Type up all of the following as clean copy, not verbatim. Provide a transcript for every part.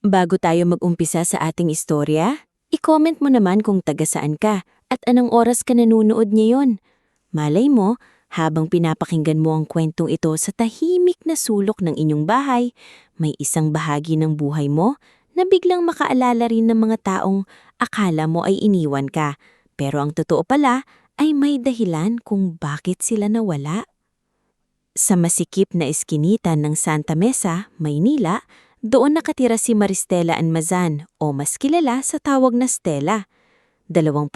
Bago tayo mag-umpisa sa ating istorya, i-comment mo naman kung taga saan ka at anong oras ka nanonood ngayon. Malay mo, habang pinapakinggan mo ang kwentong ito sa tahimik na sulok ng inyong bahay, may isang bahagi ng buhay mo na biglang makaalala rin ng mga taong akala mo ay iniwan ka. Pero ang totoo pala ay may dahilan kung bakit sila nawala. Sa masikip na eskinita ng Santa Mesa, Maynila, doon nakatira si Maristela Almazan o mas kilala sa tawag na Stella. 24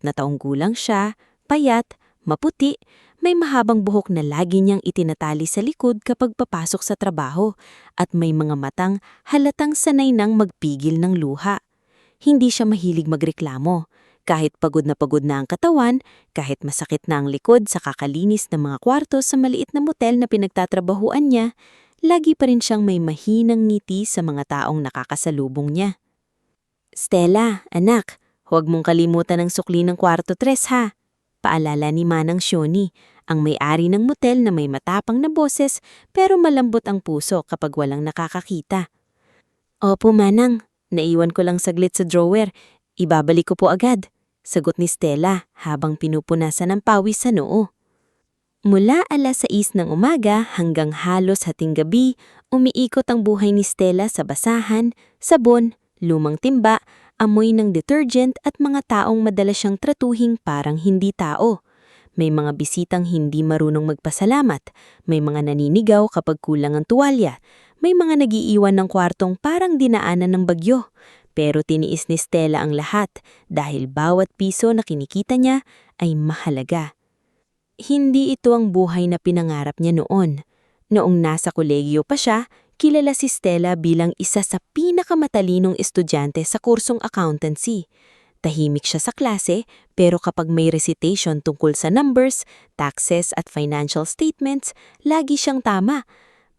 na taong gulang siya, payat, maputi, may mahabang buhok na lagi niyang itinatali sa likod kapag papasok sa trabaho at may mga matang halatang sanay nang magpigil ng luha. Hindi siya mahilig magreklamo. Kahit pagod na ang katawan, kahit masakit na ang likod sa kakalinis ng mga kwarto sa maliit na motel na pinagtatrabahuan niya, lagi pa rin siyang may mahinang ngiti sa mga taong nakakasalubong niya. "Stella, anak, huwag mong kalimutan ang sukli ng kwarto 3 ha," paalala ni Manang Shoni, ang may-ari ng motel na may matapang na boses pero malambot ang puso kapag walang nakakakita. "Opo, Manang. Naiwan ko lang saglit sa drawer. Ibabalik ko po agad," sagot ni Stella habang pinupunasan ng pawis sa noo. Mula 6:00 ng umaga hanggang halos hating gabi, umiikot ang buhay ni Stella sa basahan, sabon, lumang timba, amoy ng detergent at mga taong madalas siyang tratuhing parang hindi tao. May mga bisitang hindi marunong magpasalamat, may mga naninigaw kapag kulang ang tuwalya, may mga nagiiwan ng kwartong parang dinaanan ng bagyo. Pero tiniis ni Stella ang lahat dahil bawat piso na kinikita niya ay mahalaga. Hindi ito ang buhay na pinangarap niya noon. Noong nasa kolehiyo pa siya, kilala si Stella bilang isa sa pinakamatalinong estudyante sa kursong accountancy. Tahimik siya sa klase, pero kapag may recitation tungkol sa numbers, taxes at financial statements, lagi siyang tama.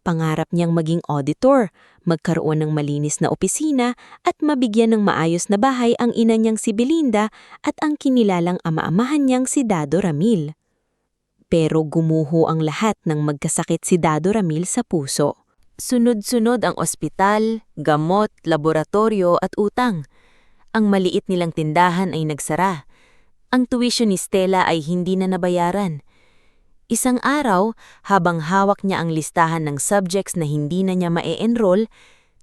Pangarap niyang maging auditor, magkaroon ng malinis na opisina at mabigyan ng maayos na bahay ang ina niyang si Belinda at ang kinilalang ama-amahan niyang si Dado Ramil. Pero gumuho ang lahat nang magkasakit si Dado Ramil sa puso. Sunod-sunod ang ospital, gamot, laboratorio at utang. Ang maliit nilang tindahan ay nagsara. Ang tuition ni Stella ay hindi na nabayaran. Isang araw, habang hawak niya ang listahan ng subjects na hindi na niya mae-enroll,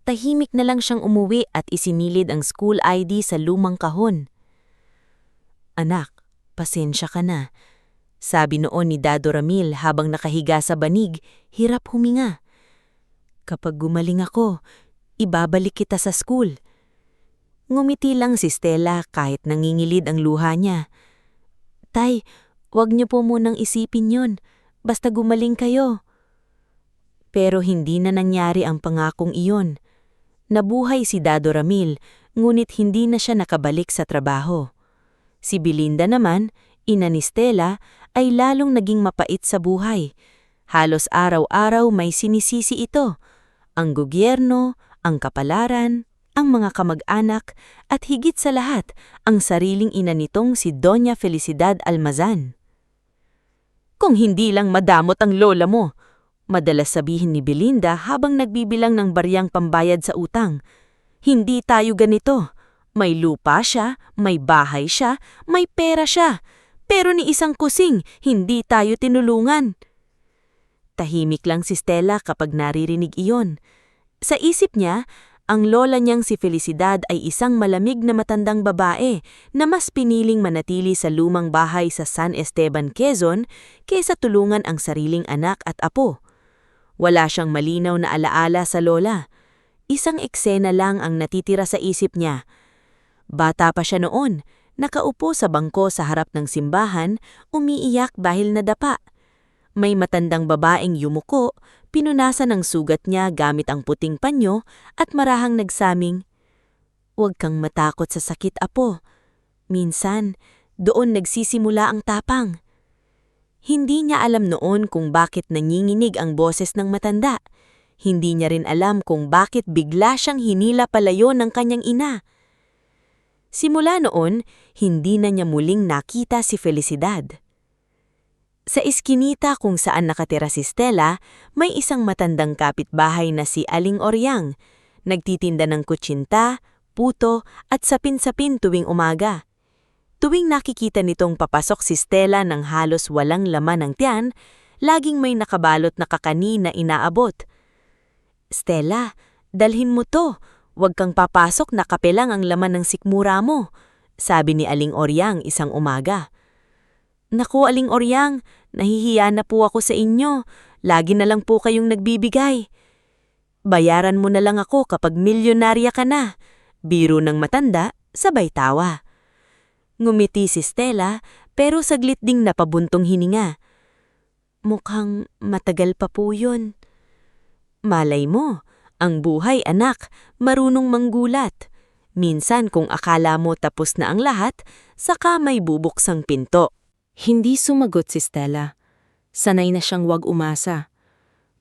tahimik na lang siyang umuwi at isinilid ang school ID sa lumang kahon. "Anak, pasensya ka na," sabi noon ni Dado Ramil habang nakahiga sa banig, hirap huminga. "Kapag gumaling ako, ibabalik kita sa school." Ngumiti lang si Stella kahit nangingilid ang luha niya. "Tay, huwag niyo po munang isipin yon. Basta gumaling kayo." Pero hindi na nangyari ang pangakong iyon. Nabuhay si Dado Ramil, ngunit hindi na siya nakabalik sa trabaho. Si Belinda naman, ina ni Stella, ay lalong naging mapait sa buhay. Halos araw-araw may sinisisi ito. Ang gobyerno, ang kapalaran, ang mga kamag-anak, at higit sa lahat, ang sariling ina nitong si Doña Felicidad Almazan. "Kung hindi lang madamot ang lola mo," madalas sabihin ni Belinda habang nagbibilang ng baryang pambayad sa utang. "Hindi tayo ganito. May lupa siya, may bahay siya, may pera siya. Pero ni isang kusing, hindi tayo tinulungan." Tahimik lang si Stella kapag naririnig iyon. Sa isip niya, ang lola niyang si Felicidad ay isang malamig na matandang babae na mas piniling manatili sa lumang bahay sa San Esteban, Quezon kaysa tulungan ang sariling anak at apo. Wala siyang malinaw na alaala sa lola. Isang eksena lang ang natitira sa isip niya. Bata pa siya noon, nakaupo sa bangko sa harap ng simbahan, umiiyak dahil nadapa. May matandang babaeng yumuko, pinunasan ang sugat niya gamit ang puting panyo at marahang nagsaming, "Huwag kang matakot sa sakit, apo. Minsan, doon nagsisimula ang tapang." Hindi niya alam noon kung bakit nanginginig ang boses ng matanda. Hindi niya rin alam kung bakit bigla siyang hinila palayo ng kanyang ina. Simula noon, hindi na niya muling nakita si Felicidad. Sa iskinita kung saan nakatira si Stella, may isang matandang kapitbahay na si Aling Oryang. Nagtitinda ng kutsinta, puto at sapin-sapin tuwing umaga. Tuwing nakikita nitong papasok si Stella ng halos walang laman ng tiyan, laging may nakabalot na kakani na inaabot. "Stella, dalhin mo to. Huwag kang papasok na kape lang ang laman ng sikmura mo," sabi ni Aling Oryang isang umaga. "Naku, Aling Oryang, nahihiya na po ako sa inyo. Lagi na lang po kayong nagbibigay. Bayaran mo na lang ako kapag milyonarya ka na." Biro ng matanda, sabay tawa. Ngumiti si Stella pero saglit ding napabuntong hininga. "Mukhang matagal pa po yun." "Malay mo, ang buhay anak, marunong manggulat. Minsan kung akala mo tapos na ang lahat, saka may bubuksang pinto." Hindi sumagot si Stella. Sanay na siyang wag umasa.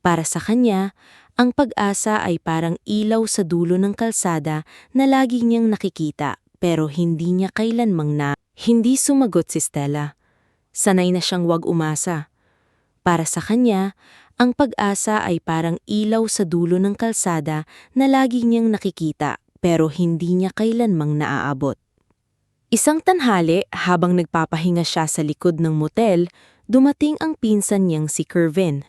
Para sa kanya, ang pag-asa ay parang ilaw sa dulo ng kalsada na lagi niyang nakikita pero hindi niya kailanmang na. Hindi sumagot si Stella. Sanay na siyang wag umasa. Para sa kanya, ang pag-asa ay parang ilaw sa dulo ng kalsada na lagi niyang nakikita pero hindi niya kailanmang naaabot. Isang tanghali, habang nagpapahinga siya sa likod ng motel, dumating ang pinsan niyang si Kervin.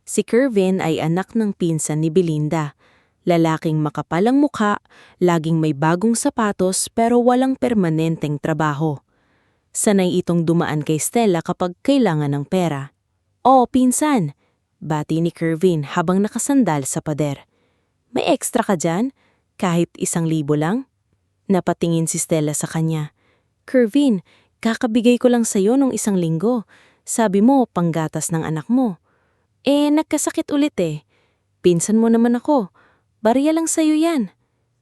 Si Kervin ay anak ng pinsan ni Belinda. Lalaking makapal ang mukha, laging may bagong sapatos pero walang permanenteng trabaho. Sanay itong dumaan kay Stella kapag kailangan ng pera. "Oh, pinsan," bati ni Kervin habang nakasandal sa pader. "May extra ka dyan? Kahit 1,000 lang?" Napatingin si Stella sa kanya. "Kervin, kakabigay ko lang sa'yo nung 1 linggo. Sabi mo, panggatas ng anak mo. Nagkasakit ulit eh. Pinsan mo naman ako. Barya lang sa'yo yan."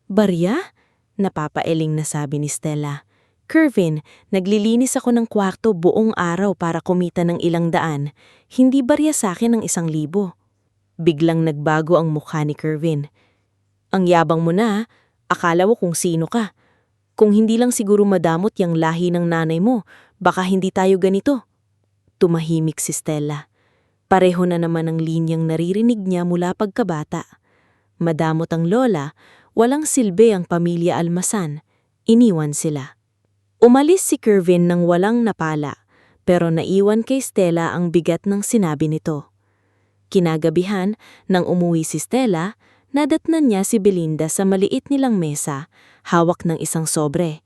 "Barya?" Napapailing na sabi ni Stella. "Kervin, naglilinis ako ng kwarto buong araw para kumita ng 100. Hindi barya sa'kin ng 1,000. Biglang nagbago ang mukha ni Kervin. "Ang yabang mo na, akala mo kung sino ka. Kung hindi lang siguro madamot yung lahi ng nanay mo, baka hindi tayo ganito." Tumahimik si Stella. Pareho na naman ang linyang naririnig niya mula pagkabata. Madamot ang lola, walang silbi ang pamilya Almasan. Iniwan sila. Umalis si Kervin nang walang napala, pero naiwan kay Stella ang bigat ng sinabi nito. Kinagabihan, nang umuwi si Stella, nadatnan niya si Belinda sa maliit nilang mesa, hawak ng isang sobre.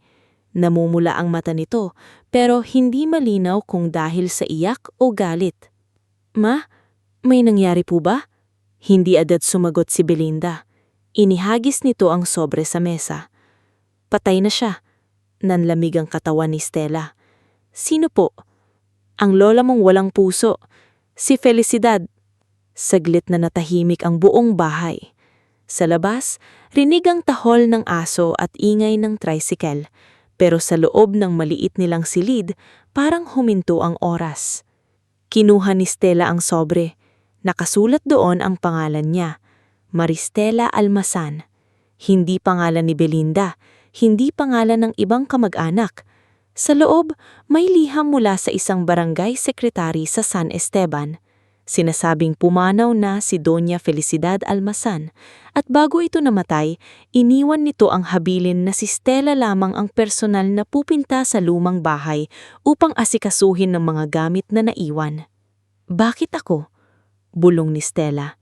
Namumula ang mata nito, pero hindi malinaw kung dahil sa iyak o galit. "Ma, may nangyari po ba?" Hindi agad sumagot si Belinda. Inihagis nito ang sobre sa mesa. "Patay na siya." Nanlamig ang katawan ni Stella. "Sino po?" "Ang lola mong walang puso. Si Felicidad." Saglit na natahimik ang buong bahay. Sa labas, rinig ang tahol ng aso at ingay ng tricycle. Pero sa loob ng maliit nilang silid, parang huminto ang oras. Kinuha ni Stella ang sobre. Nakasulat doon ang pangalan niya, Maristela Almasan. Hindi pangalan ni Belinda, hindi pangalan ng ibang kamag-anak. Sa loob, may liham mula sa isang barangay sekretary sa San Esteban. Sinasabing pumanaw na si Doña Felicidad Almasan at bago ito namatay, iniwan nito ang habilin na si Stella lamang ang personal na pupinta sa lumang bahay upang asikasuhin ng mga gamit na naiwan. "Bakit ako?" bulong ni Stella.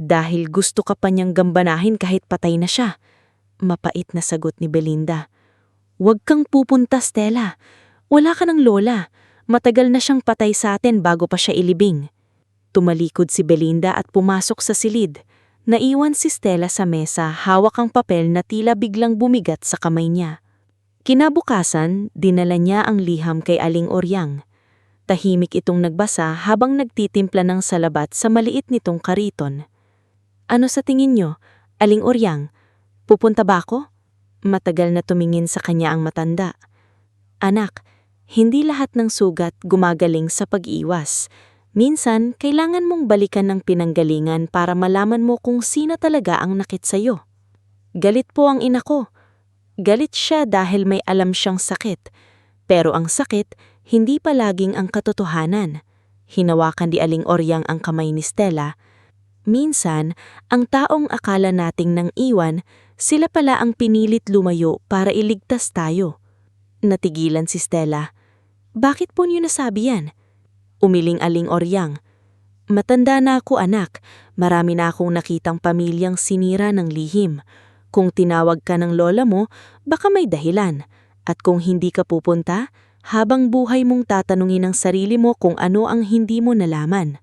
"Dahil gusto ka pa niyang gambanahin kahit patay na siya." Mapait na sagot ni Belinda. "Huwag kang pupunta, Stella. Wala ka ng lola. Matagal na siyang patay sa atin bago pa siya ilibing." Tumalikod si Belinda at pumasok sa silid. Naiwan si Stella sa mesa, hawak ang papel na tila biglang bumigat sa kamay niya. Kinabukasan, dinala niya ang liham kay Aling Oryang. Tahimik itong nagbasa habang nagtitimpla ng salabat sa maliit nitong kariton. "Ano sa tingin niyo, Aling Oryang? Pupunta ba ako?" Matagal na tumingin sa kanya ang matanda. "Anak, hindi lahat ng sugat gumagaling sa pag-iwas. Minsan, kailangan mong balikan ng pinanggalingan para malaman mo kung sino talaga ang nakit sa'yo." Galit po ang ina ko. Galit siya dahil may alam siyang sakit. Pero ang sakit, hindi palaging ang katotohanan. Hinawakan ni Aling Oryang ang kamay ni Stella. Minsan, ang taong akala nating nang iwan, sila pala ang pinilit lumayo para iligtas tayo. Natigilan si Stella. Bakit po niyo nasabi yan? Umiling-aling Oryang. Matanda na ako anak, marami na akong nakitang pamilyang sinira ng lihim. Kung tinawag ka ng lola mo, baka may dahilan. At kung hindi ka pupunta, habang buhay mong tatanungin ang sarili mo kung ano ang hindi mo nalaman.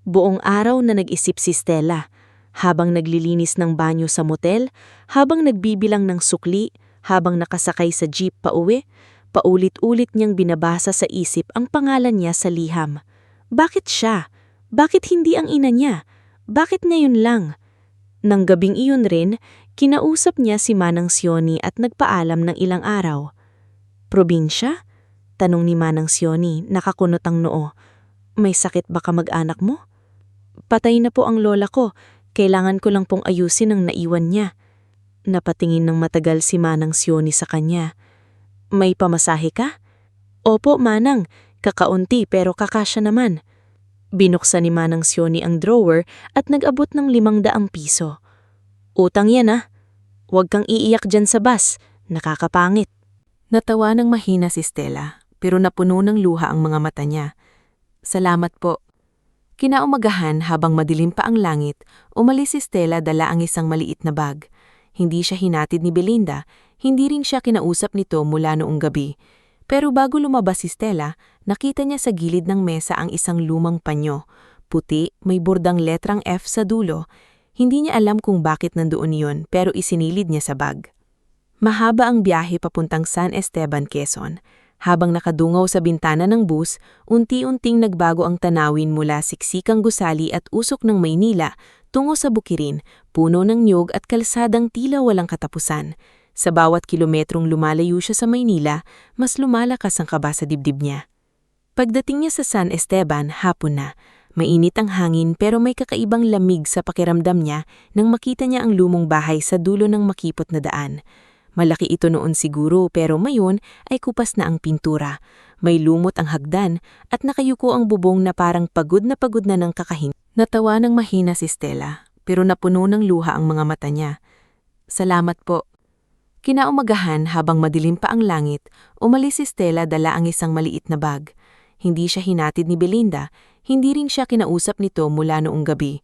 Buong araw na nag-isip si Stella, habang naglilinis ng banyo sa motel, habang nagbibilang ng sukli, habang nakasakay sa jeep pauwi, paulit-ulit niyang binabasa sa isip ang pangalan niya sa liham. Bakit siya? Bakit hindi ang ina niya? Bakit ngayon lang? Nang gabing iyon rin, kinausap niya si Manang Sioni at nagpaalam ng ilang araw. Probinsya? Tanong ni Manang Sioni, nakakunot ang noo. May sakit ba kamag-anak mo? Patay na po ang lola ko, kailangan ko lang pong ayusin ang naiwan niya. Napatingin ng matagal si Manang Sioni sa kanya. May pamasahe ka? Opo, Manang, kakaunti pero kakasya naman. Binuksan ni Manang Sioni ang drawer at nag-abot ng 500 piso. Utang yan ah. Huwag kang iiyak dyan sa bus, nakakapangit. Natawa ng mahina si Stella, pero napuno ng luha ang mga mata niya. Salamat po. Kinaumagahan habang madilim pa ang langit, umalis si Stella dala ang isang maliit na bag. Hindi siya hinatid ni Belinda, hindi rin siya kinausap nito mula noong gabi. Pero bago lumabas si Stella, nakita niya sa gilid ng mesa ang isang lumang panyo. Puti, may bordang letrang F sa dulo. Hindi niya alam kung bakit nandoon iyon pero isinilid niya sa bag. Mahaba ang biyahe papuntang San Esteban, Quezon. Habang nakadungaw sa bintana ng bus, unti-unting nagbago ang tanawin mula siksikang gusali at usok ng Maynila tungo sa bukirin, puno ng niyog at kalsadang tila walang katapusan. Sa bawat kilometrong lumalayo siya sa Maynila, mas lumalakas ang kaba sa dibdib niya. Pagdating niya sa San Esteban, hapon na. Mainit ang hangin pero may kakaibang lamig sa pakiramdam niya nang makita niya ang lumong bahay sa dulo ng makipot na daan. Malaki ito noon siguro pero mayon ay kupas na ang pintura. May lumot ang hagdan at nakayuko ang bubong na parang pagod na ng kakahin. Natawa ng mahina si Stella pero napuno ng luha ang mga mata niya. Salamat po. Kinaumagahan habang madilim pa ang langit, umalis si Stella dala ang isang maliit na bag. Hindi siya hinatid ni Belinda, hindi rin siya kinausap nito mula noong gabi.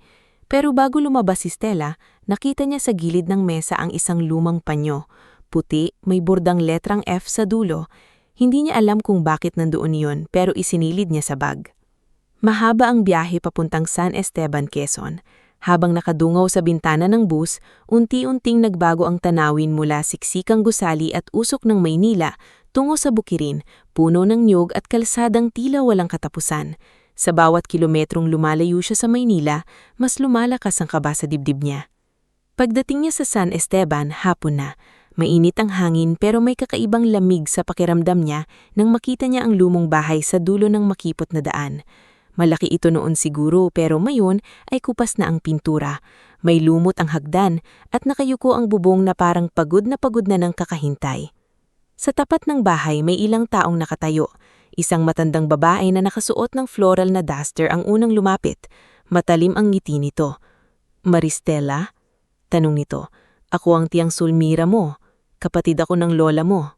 Pero bago lumabas si Stella, nakita niya sa gilid ng mesa ang isang lumang panyo. Puti, may bordang letrang F sa dulo. Hindi niya alam kung bakit nandoon iyon pero isinilid niya sa bag. Mahaba ang biyahe papuntang San Esteban, Quezon. Habang nakadungaw sa bintana ng bus, unti-unting nagbago ang tanawin mula siksikang gusali at usok ng Maynila tungo sa bukirin, puno ng niyog at kalsadang tila walang katapusan. Sa bawat kilometrong lumalayo siya sa Maynila, mas lumalakas ang kaba sa dibdib niya. Pagdating niya sa San Esteban, hapon na. Mainit ang hangin pero may kakaibang lamig sa pakiramdam niya nang makita niya ang lumong bahay sa dulo ng makipot na daan. Malaki ito noon siguro pero mayon ay kupas na ang pintura. May lumot ang hagdan at nakayuko ang bubong na parang pagod na ng kakahintay. Sa tapat ng bahay may ilang taong nakatayo. Isang matandang babae na nakasuot ng floral na duster ang unang lumapit. Matalim ang ngiti nito. Maristela? Tanong nito. Ako ang tiyang Sulmira mo. Kapatid ako ng lola mo.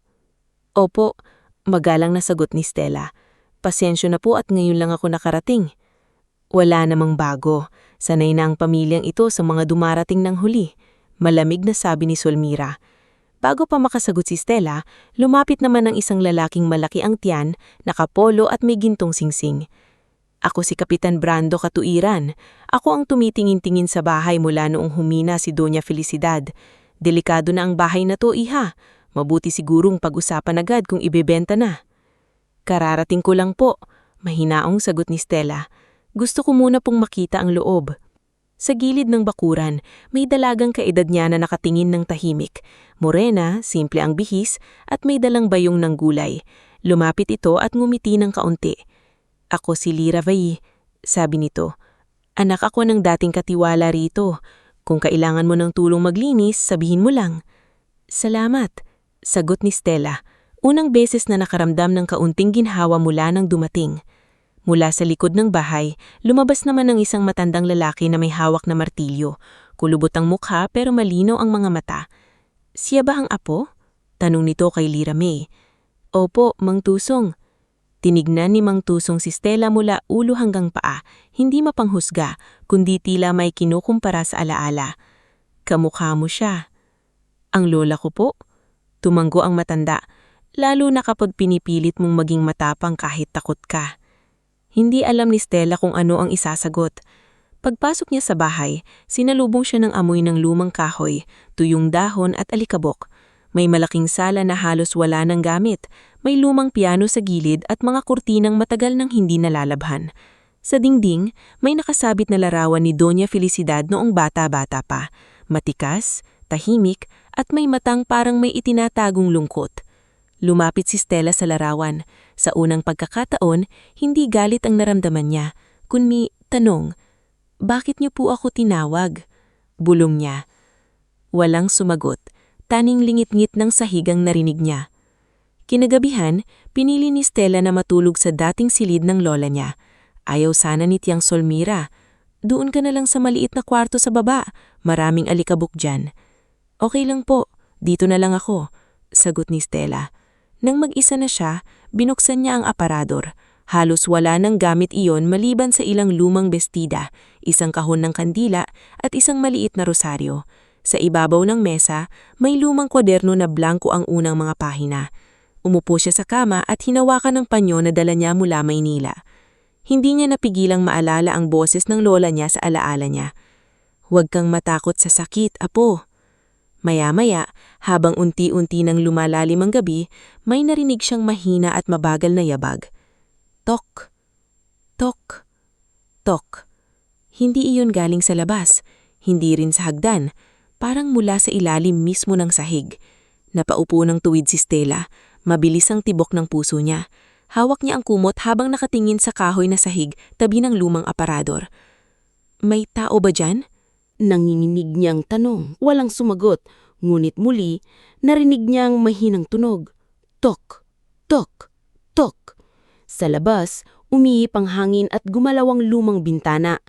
Opo, magalang na sagot ni Stella. Pasensyo na po at ngayon lang ako nakarating. Wala namang bago. Sanay na ang pamilyang ito sa mga dumarating ng huli. Malamig na sabi ni Sulmira. Bago pa makasagot si Stella, lumapit naman ang isang lalaking malaki ang tiyan, nakapolo at may gintong singsing. Ako si Kapitan Brando Katuiran. Ako ang tumitingin-tingin sa bahay mula noong humina si Doña Felicidad. Delikado na ang bahay na to, iha. Mabuti sigurong pag-usapan agad kung ibebenta na. Kararating ko lang po, mahinaong sagot ni Stella. Gusto ko muna pong makita ang loob. Sa gilid ng bakuran, may dalagang kaedad niya na nakatingin ng tahimik. Morena, simple ang bihis, at may dalang bayong ng gulay. Lumapit ito at ngumiti ng kaunti. Ako si Lira Vai, sabi nito. Anak ako ng dating katiwala rito. Kung kailangan mo ng tulong maglinis, sabihin mo lang. Salamat, sagot ni Stella. Unang beses na nakaramdam ng kaunting ginhawa mula nang dumating. Mula sa likod ng bahay, lumabas naman ang isang matandang lalaki na may hawak na martilyo. Kulubot ang mukha pero malinaw ang mga mata. Siya ba ang apo? Tanong nito kay Lyra May. Opo, Mang Tusong. Tinignan ni Mang Tusong si Stella mula ulo hanggang paa, hindi mapanghusga, kundi tila may kinukumpara sa alaala. Kamukha mo siya. Ang lola ko po? Tumanggo ang matanda, lalo na kapag pinipilit mong maging matapang kahit takot ka. Hindi alam ni Stella kung ano ang isasagot. Pagpasok niya sa bahay, sinalubong siya ng amoy ng lumang kahoy, tuyong dahon at alikabok. May malaking sala na halos wala ng gamit, may lumang piano sa gilid at mga kurtinang matagal nang hindi nalalabhan. Sa dingding, may nakasabit na larawan ni Doña Felicidad noong bata-bata pa. Matikas, tahimik at may matang parang may itinatagong lungkot. Lumapit si Stella sa larawan. Sa unang pagkakataon, hindi galit ang naramdaman niya, kundi tanong, "Bakit niyo po ako tinawag?" Bulong niya. Walang sumagot, taning lingit-ngit ng sahigang narinig niya. Kinagabihan, pinili ni Stella na matulog sa dating silid ng lola niya. Ayaw sana ni Tiyang Solmira. Doon ka na lang sa maliit na kwarto sa baba, maraming alikabok dyan. Okay lang po, dito na lang ako, sagot ni Stella. Nang mag-isa na siya, binuksan niya ang aparador. Halos wala nang gamit iyon maliban sa ilang lumang bestida, isang kahon ng kandila at isang maliit na rosaryo. Sa ibabaw ng mesa, may lumang kwaderno na blanko ang unang mga pahina. Umupo siya sa kama at hinawakan ng panyo na dala niya mula Maynila. Hindi niya napigilang maalala ang boses ng lola niya sa alaala niya. Huwag kang matakot sa sakit, apo. Maya-maya, habang unti-unti nang lumalalim ang gabi, may narinig siyang mahina at mabagal na yabag. Tok, tok, tok. Hindi iyon galing sa labas, hindi rin sa hagdan, parang mula sa ilalim mismo ng sahig. Napaupo ng tuwid si Stella, mabilis ang tibok ng puso niya. Hawak niya ang kumot habang nakatingin sa kahoy na sahig tabi ng lumang aparador. May tao ba dyan? Nanginginig niyang tanong, walang sumagot, ngunit muli, narinig niyang mahinang tunog. Tok, tok, tok. Sa labas, umiip ang hangin at gumalaw ang lumang bintana.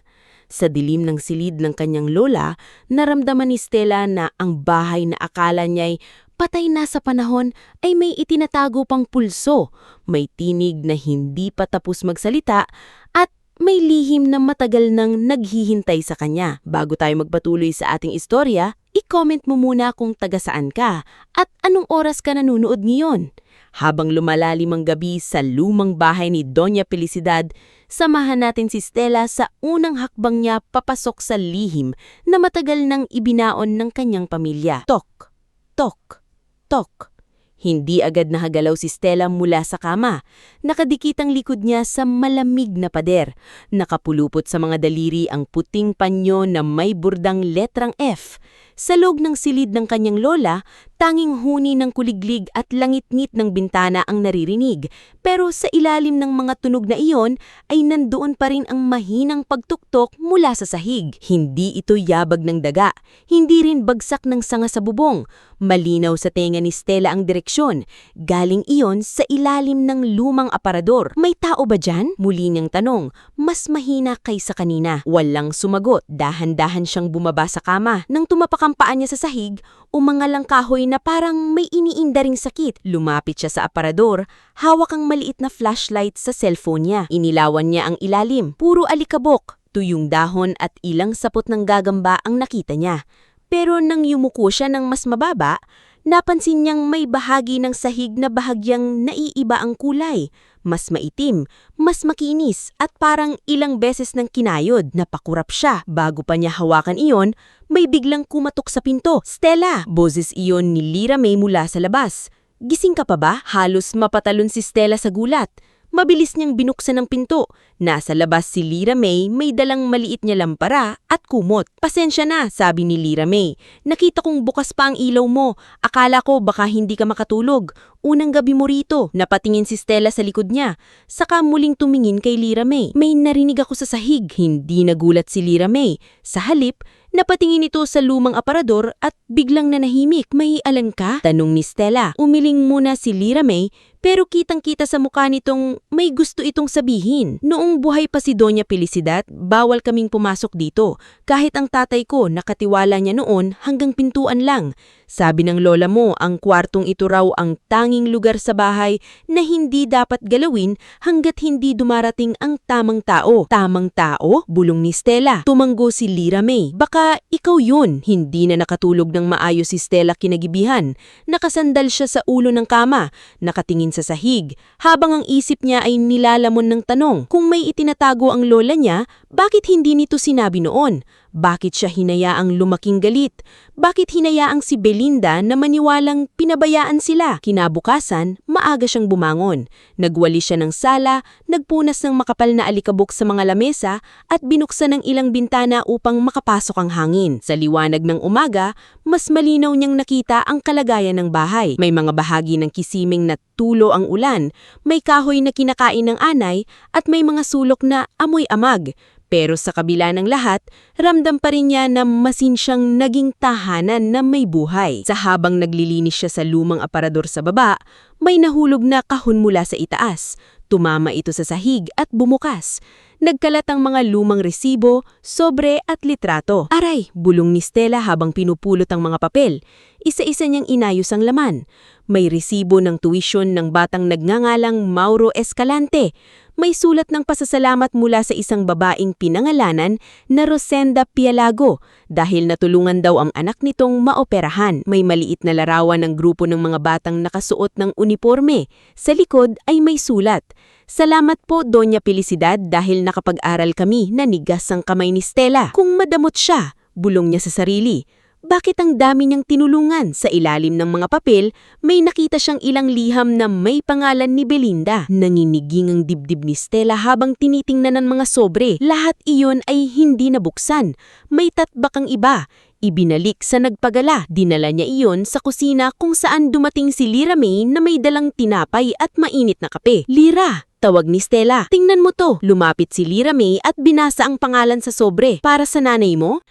Sa dilim ng silid ng kanyang lola, naramdaman ni Stella na ang bahay na akala niya'y patay na sa panahon ay may itinatago pang pulso, may tinig na hindi pa tapos magsalita at may lihim na matagal nang naghihintay sa kanya. Bago tayo magpatuloy sa ating istorya, i-comment mo muna kung taga saan ka at anong oras ka nanonood ngayon. Habang lumalalim ang gabi sa lumang bahay ni Doña Felicidad, samahan natin si Stella sa unang hakbang niya papasok sa lihim na matagal nang ibinaon ng kanyang pamilya. Tok, tok, tok. Hindi agad nahagalaw si Stella mula sa kama. Nakadikit ang likod niya sa malamig na pader. Nakapulupot sa mga daliri ang puting panyo na may burdang letrang F. Sa loob ng silid ng kanyang lola, tanging huni ng kuliglig at langit-ngit ng bintana ang naririnig. Pero sa ilalim ng mga tunog na iyon ay nandoon pa rin ang mahinang pagtuktok mula sa sahig. Hindi ito yabag ng daga, hindi rin bagsak ng sanga sa bubong. Malinaw sa tenga ni Stella ang direksyon. Galing iyon sa ilalim ng lumang aparador. May tao ba dyan? Muli niyang tanong, mas mahina kaysa kanina. Walang sumagot. Dahan-dahan siyang bumaba sa kama. Nang tumapak ang paa niya sa sahig, umangal ang kahoy na parang may iniinda ring sakit. Lumapit siya sa aparador, hawak ang maliit na flashlight sa cellphone niya. Inilawan niya ang ilalim. Puro alikabok, tuyong dahon at ilang sapot ng gagamba ang nakita niya. Pero nang yumuko siya ng mas mababa, napansin niyang may bahagi ng sahig na bahagyang naiiba ang kulay. Mas maitim, mas makinis at parang ilang beses nang kinayod. Napakurap siya. Bago pa niya hawakan iyon, may biglang kumatok sa pinto. Stella! Boses iyon ni Lyra May mula sa labas. Gising ka pa ba? Halos mapatalon si Stella sa gulat. Mabilis niyang binuksan ang pinto. Nasa labas si Lyra May, may dalang maliit niya lampara at kumot. Pasensya na, sabi ni Lyra May. Nakita kong bukas pa ang ilaw mo. Akala ko baka hindi ka makatulog. Unang gabi mo rito. Napatingin si Stella sa likod niya. Saka muling tumingin kay Lyra May. May narinig ako sa sahig. Hindi nagulat si Lyra May. Sa halip, Napatingin ito sa lumang aparador at biglang nanahimik. May alam ka? Tanong ni Stella. Umiling muna si Lyra May pero kitang-kita sa mukha nitong may gusto itong sabihin. Noong buhay pa si Doña Felicidad, bawal kaming pumasok dito. Kahit ang tatay ko, nakatiwala niya noon hanggang pintuan lang. Sabi ng lola mo, ang kwartong ito raw ang tanging lugar sa bahay na hindi dapat galawin hanggat hindi dumarating ang tamang tao. Tamang tao? Bulong ni Stella. Tumanggo si Lyra May. Baka ikaw yun. Hindi na nakatulog ng maayos si Stella kinagibihan. Nakasandal siya sa ulo ng kama, nakatingin sa sahig, habang ang isip niya ay nilalamon ng tanong. Kung may itinatago ang lola niya, bakit hindi nito sinabi noon? Bakit siya hinayaang lumaking galit? Bakit hinayaang si Belinda na maniwalang pinabayaan sila? Kinabukasan, maaga siyang bumangon. Nagwali siya ng sala, nagpunas ng makapal na alikabok sa mga lamesa at binuksan ng ilang bintana upang makapasok ang hangin. Sa liwanag ng umaga, mas malinaw niyang nakita ang kalagayan ng bahay. May mga bahagi ng kisiming na tulo ang ulan, may kahoy na kinakain ng anay at may mga sulok na amoy amag. Pero sa kabila ng lahat, ramdam pa rin niya na masin siyang naging tahanan na may buhay. Sa habang naglilinis siya sa lumang aparador sa baba, may nahulog na kahon mula sa itaas. Tumama ito sa sahig at bumukas. Nagkalat ang mga lumang resibo, sobre at litrato. Aray! Bulong ni Stella habang pinupulot ang mga papel. Isa-isa niyang inayos ang laman. May resibo ng tuition ng batang nagngangalang Mauro Escalante. May sulat ng pasasalamat mula sa isang babaeng pinangalanan na Rosenda Pialago dahil natulungan daw ang anak nitong maoperahan. May maliit na larawan ng grupo ng mga batang nakasuot ng uniforme. Sa likod ay may sulat. Salamat po, Doña Felicidad, dahil nakapag-aral kami. Nanigas ang kamay ni Stella. Kung madamot siya, bulong niya sa sarili. Bakit ang dami niyang tinulungan? Sa ilalim ng mga papel, may nakita siyang ilang liham na may pangalan ni Belinda. Nanginiging ang dibdib ni Stella habang tinitingnan ng mga sobre. Lahat iyon ay hindi nabuksan. May tatbak ang iba. Ibinalik sa nagpagala. Dinala niya iyon sa kusina kung saan dumating si Lyra May na may dalang tinapay at mainit na kape. Lyra! Tawag ni Stella. Tingnan mo to. Lumapit si Lyra May at binasa ang pangalan sa sobre. Para sa nanay mo?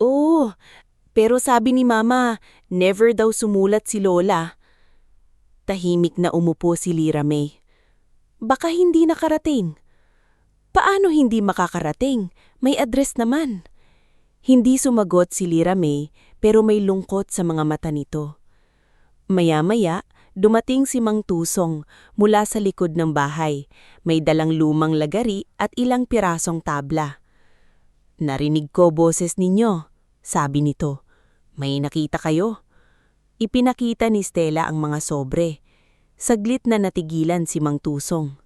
Oo, pero sabi ni Mama, never daw sumulat si Lola. Tahimik na umupo si Lyra May. Baka hindi nakarating. Paano hindi makakarating? May address naman. Hindi sumagot si Lyra May pero may lungkot sa mga mata nito. Maya-maya, dumating si Mang Tusong mula sa likod ng bahay. May dalang lumang lagari at ilang pirasong tabla. Narinig ko boses ninyo, sabi nito. May nakita kayo? Ipinakita ni Stella ang mga sobre. Saglit na natigilan si Mang Tusong.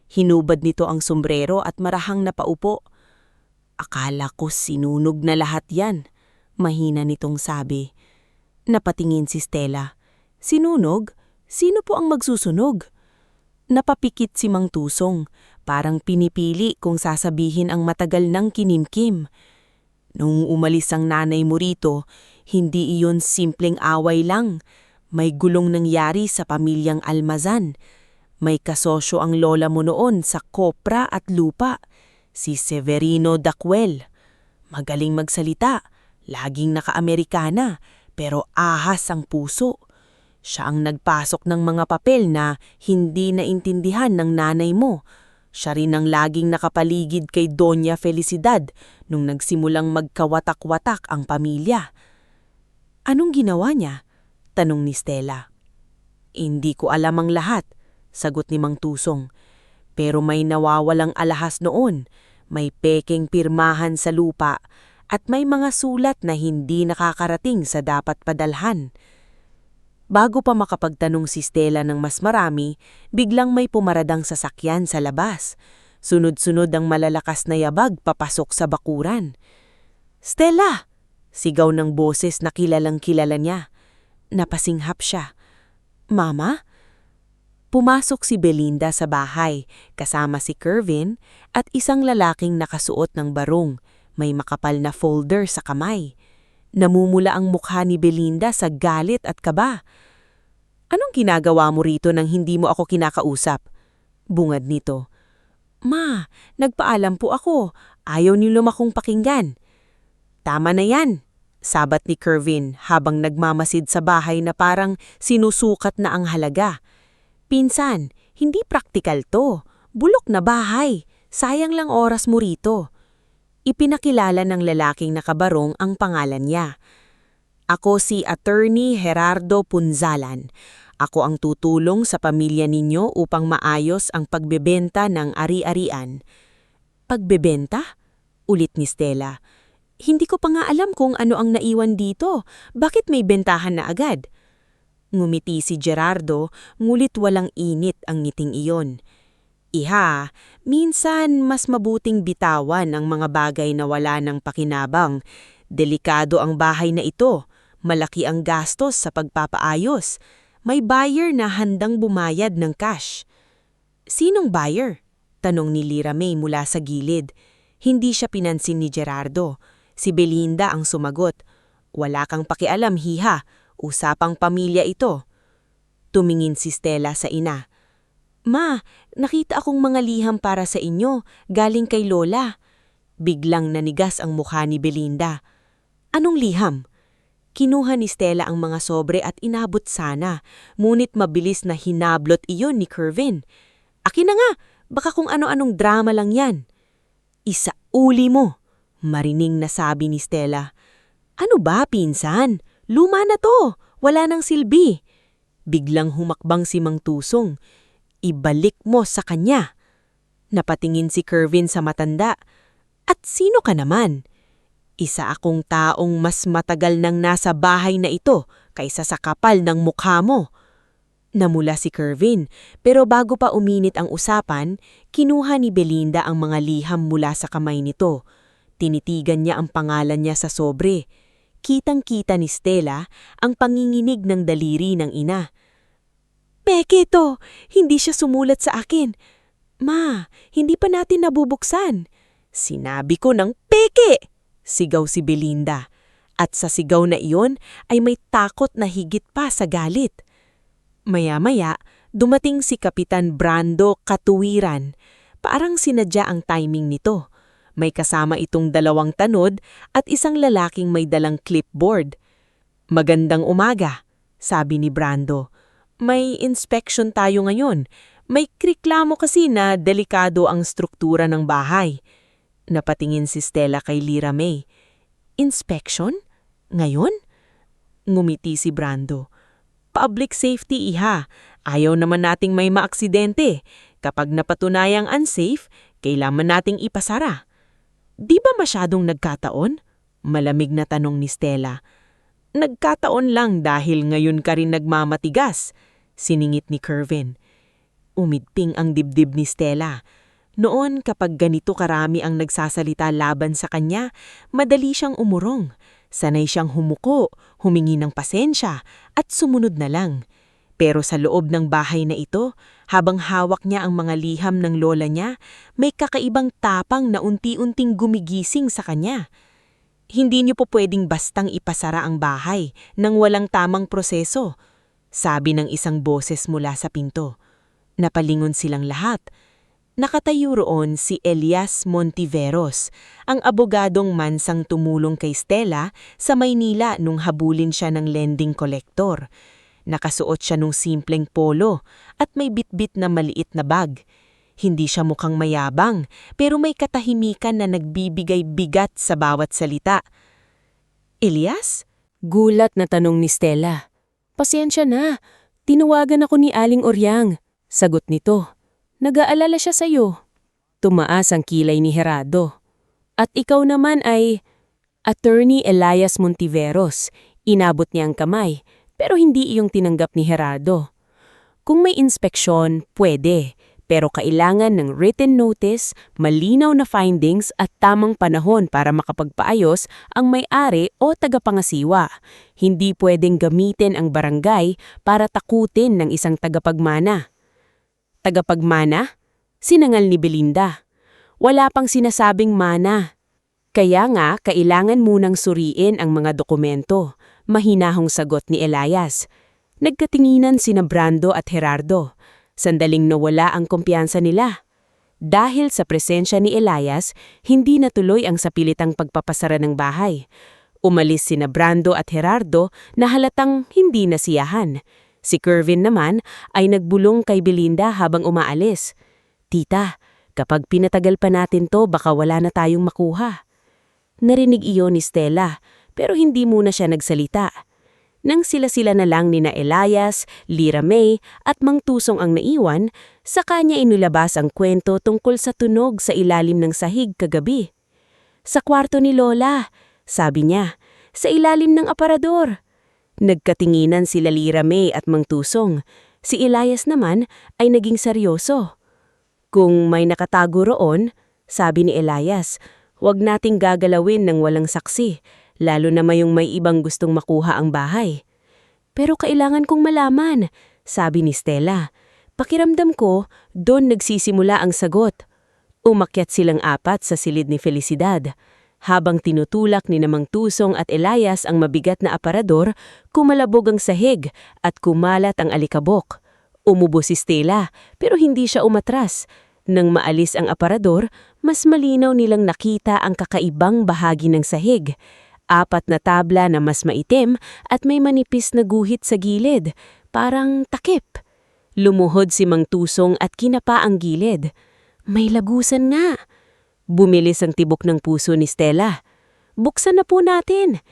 Hinubad nito ang sombrero at marahang napaupo. Akala ko sinunog na lahat yan, mahina nitong sabi. Napatingin si Stella. Sinunog? Sino po ang magsusunog? Napapikit si Mang Tusong, parang pinipili kung sasabihin ang matagal ng kinimkim. Nung umalis ang nanay mo rito, hindi iyon simpleng away lang. May gulong nangyari sa pamilyang Almazan. May kasosyo ang lola mo noon sa kopra at lupa, si Severino Dacuel. Magaling magsalita, laging naka-Amerikana, pero ahas ang puso. Siya ang nagpasok ng mga papel na hindi naintindihan ng nanay mo. Siya rin ang laging nakapaligid kay Doña Felicidad nung nagsimulang magkawatak-watak ang pamilya. Anong ginawa niya? Tanong ni Stella. Hindi ko alam ang lahat, sagot ni Mang Tusong. Pero may nawawalang alahas noon, may pekeng pirmahan sa lupa, at may mga sulat na hindi nakakarating sa dapat padalhan. Bago pa makapagtanong si Stella ng mas marami, biglang may pumaradang sasakyan sa labas. Sunod-sunod ang malalakas na yabag papasok sa bakuran. Stella! Sigaw ng boses na kilalang-kilala niya. Napasinghap siya. Mama? Pumasok si Belinda sa bahay, kasama si Kervin at isang lalaking nakasuot ng barong, may makapal na folder sa kamay. Namumula ang mukha ni Belinda sa galit at kaba. Anong ginagawa mo rito nang hindi mo ako kinakausap? Bungad nito. Ma, nagpaalam po ako. Ayaw niyo akong pakinggan. Tama na yan, sabat ni Kervin habang nagmamasid sa bahay na parang sinusukat na ang halaga. Pinsan, hindi praktikal to. Bulok na bahay. Sayang lang oras mo rito. Ipinakilala ng lalaking nakabarong ang pangalan niya. Ako si Attorney Gerardo Punzalan. Ako ang tutulong sa pamilya ninyo upang maayos ang pagbebenta ng ari-arian. Pagbebenta? Ulit ni Stella. Hindi ko pa nga alam kung ano ang naiwan dito. Bakit may bentahan na agad? Ngumiti si Gerardo, ngulit walang init ang ngiting iyon. Iha, minsan mas mabuting bitawan ang mga bagay na wala ng pakinabang. Delikado ang bahay na ito. Malaki ang gastos sa pagpapaayos. May buyer na handang bumayad ng cash. Sinong buyer? Tanong ni Lyra May mula sa gilid. Hindi siya pinansin ni Gerardo. Si Belinda ang sumagot. Wala kang pakialam, hiha. Usapang pamilya ito. Tumingin si Stella sa ina. Ma, nakita akong mga liham para sa inyo, galing kay Lola. Biglang nanigas ang mukha ni Belinda. Anong liham? Kinuha ni Stella ang mga sobre at inabot sana, ngunit mabilis na hinablot iyon ni Kervin. Akin na nga, baka kung ano-anong drama lang yan. Isauli mo, marining nasabi ni Stella. Ano ba, pinsan? Luma na to, wala nang silbi. Biglang humakbang si Mang Tusong. Ibalik mo sa kanya. Napatingin si Kervin sa matanda. At sino ka naman? Isa akong taong mas matagal nang nasa bahay na ito kaysa sa kapal ng mukha mo. Namula si Kervin, pero bago pa uminit ang usapan, kinuha ni Belinda ang mga liham mula sa kamay nito. Tinitigan niya ang pangalan niya sa sobre. Kitang-kita ni Stella ang panginginig ng daliri ng ina. Peke ito! Hindi siya sumulat sa akin. Ma, hindi pa natin nabubuksan. Sinabi ko ng peke! Sigaw si Belinda. At sa sigaw na iyon ay may takot na higit pa sa galit. Maya-maya, dumating si Kapitan Brando Katuwiran. Parang sinadya ang timing nito. May kasama itong 2 tanod at isang lalaking may dalang clipboard. Magandang umaga, sabi ni Brando. May inspection tayo ngayon. May reklamo kasi na delikado ang struktura ng bahay. Napatingin si Stella kay Lyra May. Inspection? Ngayon? Ngumiti si Brando. Public safety, iha. Ayaw naman nating may maaksidente. Kapag napatunayang unsafe, kailangan nating ipasara. Di ba masyadong nagkataon? Malamig na tanong ni Stella. Nagkataon lang dahil ngayon ka rin nagmamatigas, siningit ni Kervin. Umidping ang dibdib ni Stella. Noon kapag ganito karami ang nagsasalita laban sa kanya, madali siyang umurong. Sanay siyang humuko, humingi ng pasensya at sumunod na lang. Pero sa loob ng bahay na ito, habang hawak niya ang mga liham ng lola niya, may kakaibang tapang na unti-unting gumigising sa kanya. Hindi niyo po pwedeng bastang ipasara ang bahay nang walang tamang proseso, sabi ng isang boses mula sa pinto. Napalingon silang lahat. Nakatayo roon si Elias Montiveros, ang abogadong mansang tumulong kay Stella sa Maynila nung habulin siya ng lending collector. Nakasuot siya nung simpleng polo at may bitbit na maliit na bag. Hindi siya mukhang mayabang, pero may katahimikan na nagbibigay bigat sa bawat salita. Elias? Gulat na tanong ni Stella. Pasensya na, tinawagan ako ni Aling Oryang. Sagot nito. Nag-aalala siya sa'yo. Tumaas ang kilay ni Gerardo. At ikaw naman ay Attorney Elias Montiveros. Inabot niya ang kamay, pero hindi iyong tinanggap ni Gerardo. Kung may inspeksyon, pwede, pero kailangan ng written notice, malinaw na findings at tamang panahon para makapagpaayos ang may-ari o tagapangasiwa. Hindi pwedeng gamitin ang barangay para takutin ng isang tagapagmana. Tagapagmana? Sinangal ni Belinda. Wala pang sinasabing mana. Kaya nga, kailangan munang suriin ang mga dokumento. Mahinahong sagot ni Elias. Nagkatinginan sina Brando at Gerardo. Sandaling nawala ang kumpiyansa nila. Dahil sa presensya ni Elias, hindi natuloy ang sapilitang pagpapasara ng bahay. Umalis sina Brando at Gerardo na halatang hindi nasiyahan. Si Kervin naman ay nagbulong kay Belinda habang umaalis. "Tita, kapag pinatagal pa natin to baka wala na tayong makuha." Narinig iyon ni Stella, pero hindi muna siya nagsalita. Nang sila-sila na lang nina Elias, Lira May at Mang Tusong ang naiwan, sa kanya inilabas ang kwento tungkol sa tunog sa ilalim ng sahig kagabi. "Sa kwarto ni Lola," sabi niya, "sa ilalim ng aparador." Nagkatinginan sila Lira May at Mang Tusong. Si Elias naman ay naging seryoso. "Kung may nakatago roon," sabi ni Elias, "huwag nating gagalawin ng walang saksi, lalo na mayong may ibang gustong makuha ang bahay." "Pero kailangan kong malaman," sabi ni Stella. Pakiramdam ko, doon nagsisimula ang sagot. Umakyat silang apat sa silid ni Felicidad. Habang tinutulak ni Mang Tusong at Elias ang mabigat na aparador, kumalabog ang sahig at kumalat ang alikabok. Umubo si Stella, pero hindi siya umatras. Nang maalis ang aparador, mas malinaw nilang nakita ang kakaibang bahagi ng sahig. 4 na tabla na mas maitim at may manipis na guhit sa gilid, parang takip. Lumuhod si Mang Tusong at kinapa ang gilid. "May lagusan nga." Bumilis ang tibok ng puso ni Stella. "Buksan na po natin."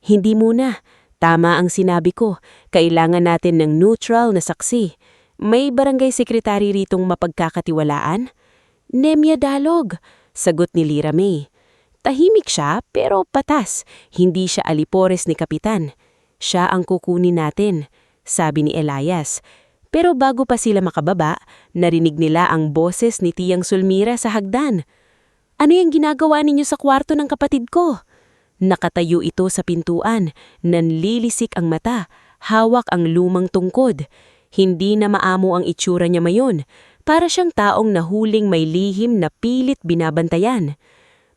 "Hindi muna. Tama ang sinabi ko. Kailangan natin ng neutral na saksi. May barangay sekretary ritong mapagkakatiwalaan?" "Nemya Dalog," sagot ni Lira May. Tahimik siya pero patas. Hindi siya alipores ni Kapitan. "Siya ang kukunin natin," sabi ni Elias. Pero bago pa sila makababa, narinig nila ang boses ni Tiyang Sulmira sa hagdan. "Ano yung ginagawa ninyo sa kwarto ng kapatid ko?" Nakatayo ito sa pintuan, nanlilisik ang mata, hawak ang lumang tungkod. Hindi na maamo ang itsura niya mayon, para siyang taong nahuling may lihim na pilit binabantayan.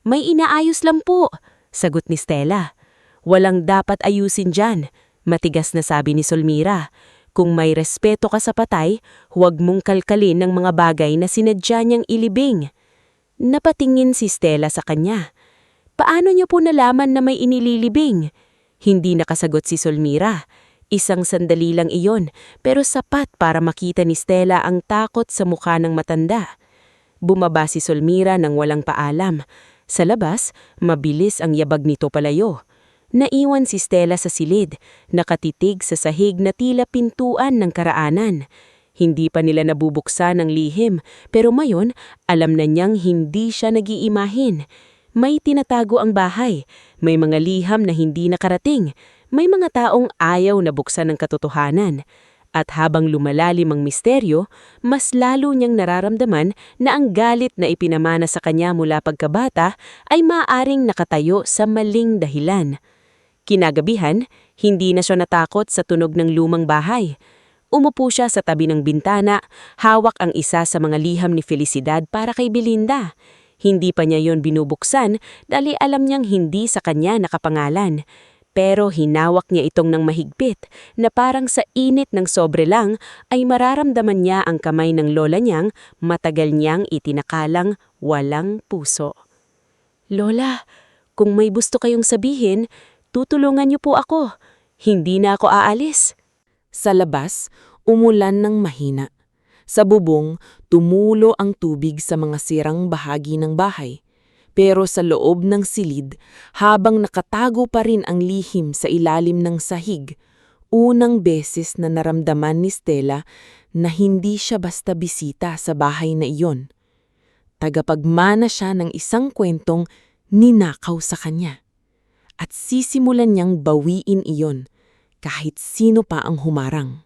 "May inaayos lang po," sagot ni Stella. "Walang dapat ayusin dyan," matigas na sabi ni Sulmira. "Kung may respeto ka sa patay, huwag mong kalkalin ng mga bagay na sinadya niyang ilibing." Napatingin si Stella sa kanya. "Paano niyo po nalaman na may inililibing?" Hindi nakasagot si Sulmira. Isang sandali lang iyon, pero sapat para makita ni Stella ang takot sa mukha ng matanda. Bumaba si Sulmira nang walang paalam. Sa labas, mabilis ang yabag nito palayo. Naiwan si Stella sa silid, nakatitig sa sahig na tila pintuan ng karaanan. Hindi pa nila nabubuksan ang lihim, pero mayon alam na niyang hindi siya nag-iimahin. May tinatago ang bahay, may mga liham na hindi nakarating, may mga taong ayaw na buksan ng katotohanan. At habang lumalalim ang misteryo, mas lalo niyang nararamdaman na ang galit na ipinamana sa kanya mula pagkabata ay maaaring nakatayo sa maling dahilan. Kinagabihan, hindi na siya natakot sa tunog ng lumang bahay. Umupo siya sa tabi ng bintana, hawak ang isa sa mga liham ni Felicidad para kay Belinda. Hindi pa niya yon binubuksan dahil alam niyang hindi sa kanya nakapangalan. Pero hinawak niya itong ng mahigpit na parang sa init ng sobre lang ay mararamdaman niya ang kamay ng lola niyang matagal niyang itinakalang walang puso. "Lola, kung may gusto kayong sabihin, tutulungan niyo po ako. Hindi na ako aalis." Sa labas, umulan ng mahina. Sa bubong, tumulo ang tubig sa mga sirang bahagi ng bahay. Pero sa loob ng silid, habang nakatago pa rin ang lihim sa ilalim ng sahig, unang beses na naramdaman ni Stella na hindi siya basta bisita sa bahay na iyon. Tagapagmana siya ng isang kwentong ninakaw sa kanya. At sisimulan niyang bawiin iyon kahit sino pa ang humarang.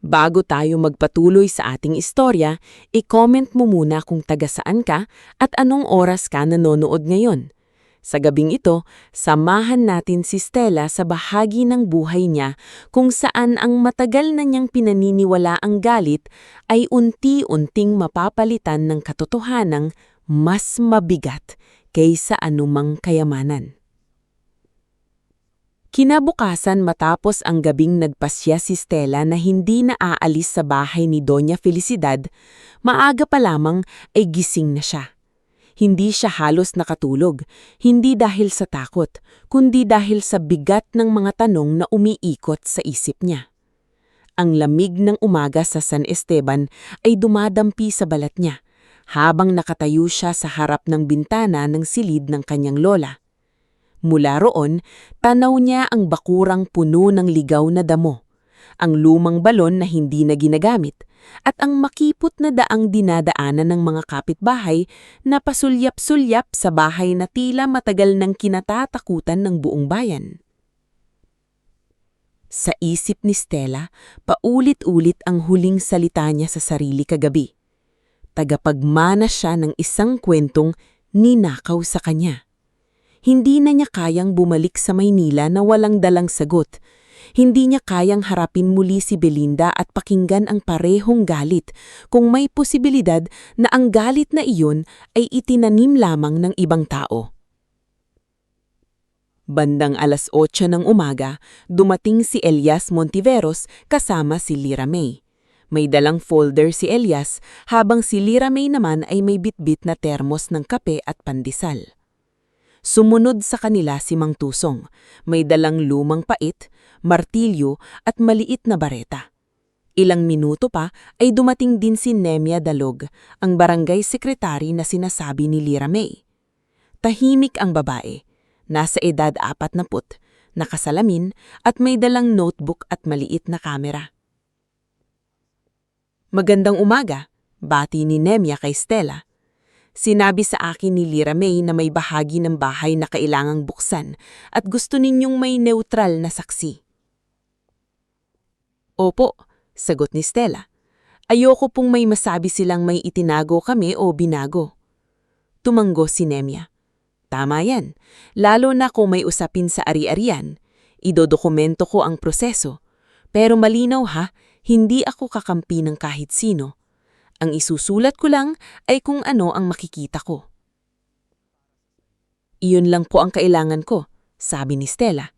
Bago tayo magpatuloy sa ating istorya, i-comment mo muna kung taga saan ka at anong oras ka nanonood ngayon. Sa gabing ito, samahan natin si Stella sa bahagi ng buhay niya kung saan ang matagal na niyang pinaniniwala ang galit ay unti-unting mapapalitan ng katotohanang mas mabigat kaysa anumang kayamanan. Kinabukasan matapos ang gabing nagpasya si Stella na hindi na aalis sa bahay ni Doña Felicidad, maaga pa lamang ay gising na siya. Hindi siya halos nakatulog, hindi dahil sa takot, kundi dahil sa bigat ng mga tanong na umiikot sa isip niya. Ang lamig ng umaga sa San Esteban ay dumadampi sa balat niya, habang nakatayo siya sa harap ng bintana ng silid ng kanyang lola. Mula roon, tanaw niya ang bakurang puno ng ligaw na damo, ang lumang balon na hindi na ginagamit, at ang makipot na daang dinadaanan ng mga kapitbahay na pasulyap-sulyap sa bahay na tila matagal nang kinatatakutan ng buong bayan. Sa isip ni Stella, paulit-ulit ang huling salita niya sa sarili kagabi. Tagapagmana siya ng isang kwentong ninakaw sa kanya. Hindi na niya kayang bumalik sa Maynila na walang dalang sagot. Hindi niya kayang harapin muli si Belinda at pakinggan ang parehong galit kung may posibilidad na ang galit na iyon ay itinanim lamang ng ibang tao. Bandang 8:00 ng umaga, dumating si Elias Montiveros kasama si Lyra May. May dalang folder si Elias habang si Lyra May naman ay may bitbit na termos ng kape at pandesal. Sumunod sa kanila si Mang Tusong, may dalang lumang pait, martilyo at maliit na bareta. Ilang minuto pa ay dumating din si Nemia Dalog, ang barangay sekretary na sinasabi ni Lyra May. Tahimik ang babae, nasa edad 40, nakasalamin at may dalang notebook at maliit na kamera. Magandang umaga, bati ni Nemia kay Stella. Sinabi sa akin ni Lyra May na may bahagi ng bahay na kailangang buksan at gusto ninyong may neutral na saksi. Opo, sagot ni Stella. Ayoko pong may masabi silang may itinago kami o binago. Tumanggo si Nemia. Tama yan, lalo na kung may usapin sa ari-arian. Idodokumento ko ang proseso. Pero malinaw ha, hindi ako kakampi ng kahit sino. Ang isusulat ko lang ay kung ano ang makikita ko. Iyon lang po ang kailangan ko, sabi ni Stella.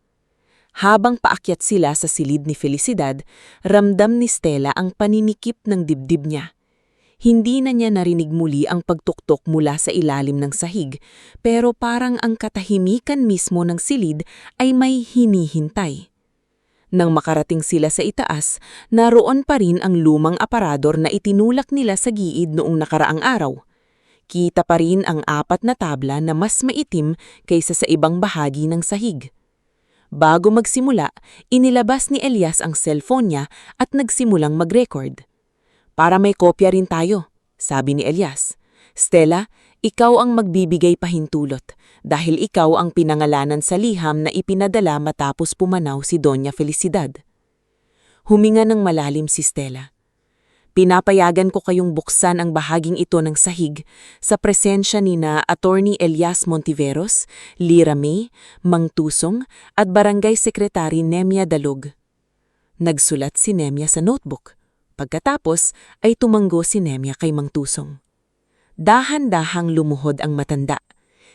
Habang paakyat sila sa silid ni Felicidad, ramdam ni Stella ang paninikip ng dibdib niya. Hindi na niya narinig muli ang pagtuktok mula sa ilalim ng sahig, pero parang ang katahimikan mismo ng silid ay may hinihintay. Nang makarating sila sa itaas, naroon pa rin ang lumang aparador na itinulak nila sa giid noong nakaraang araw. Kita pa rin ang 4 na tabla na mas maitim kaysa sa ibang bahagi ng sahig. Bago magsimula, inilabas ni Elias ang cellphone niya at nagsimulang mag-record. Para may kopya rin tayo, sabi ni Elias. Stella, ikaw ang magbibigay pahintulot dahil ikaw ang pinangalanan sa liham na ipinadala matapos pumanaw si Doña Felicidad. Huminga ng malalim si Stella. Pinapayagan ko kayong buksan ang bahaging ito ng sahig sa presensya ni na Attorney Elias Montiveros, Lyra May, Mang Tusong at Barangay Secretary Nemia Dalog. Nagsulat si Nemia sa notebook. Pagkatapos ay tumanggo si Nemia kay Mang Tusong. Dahan-dahang lumuhod ang matanda.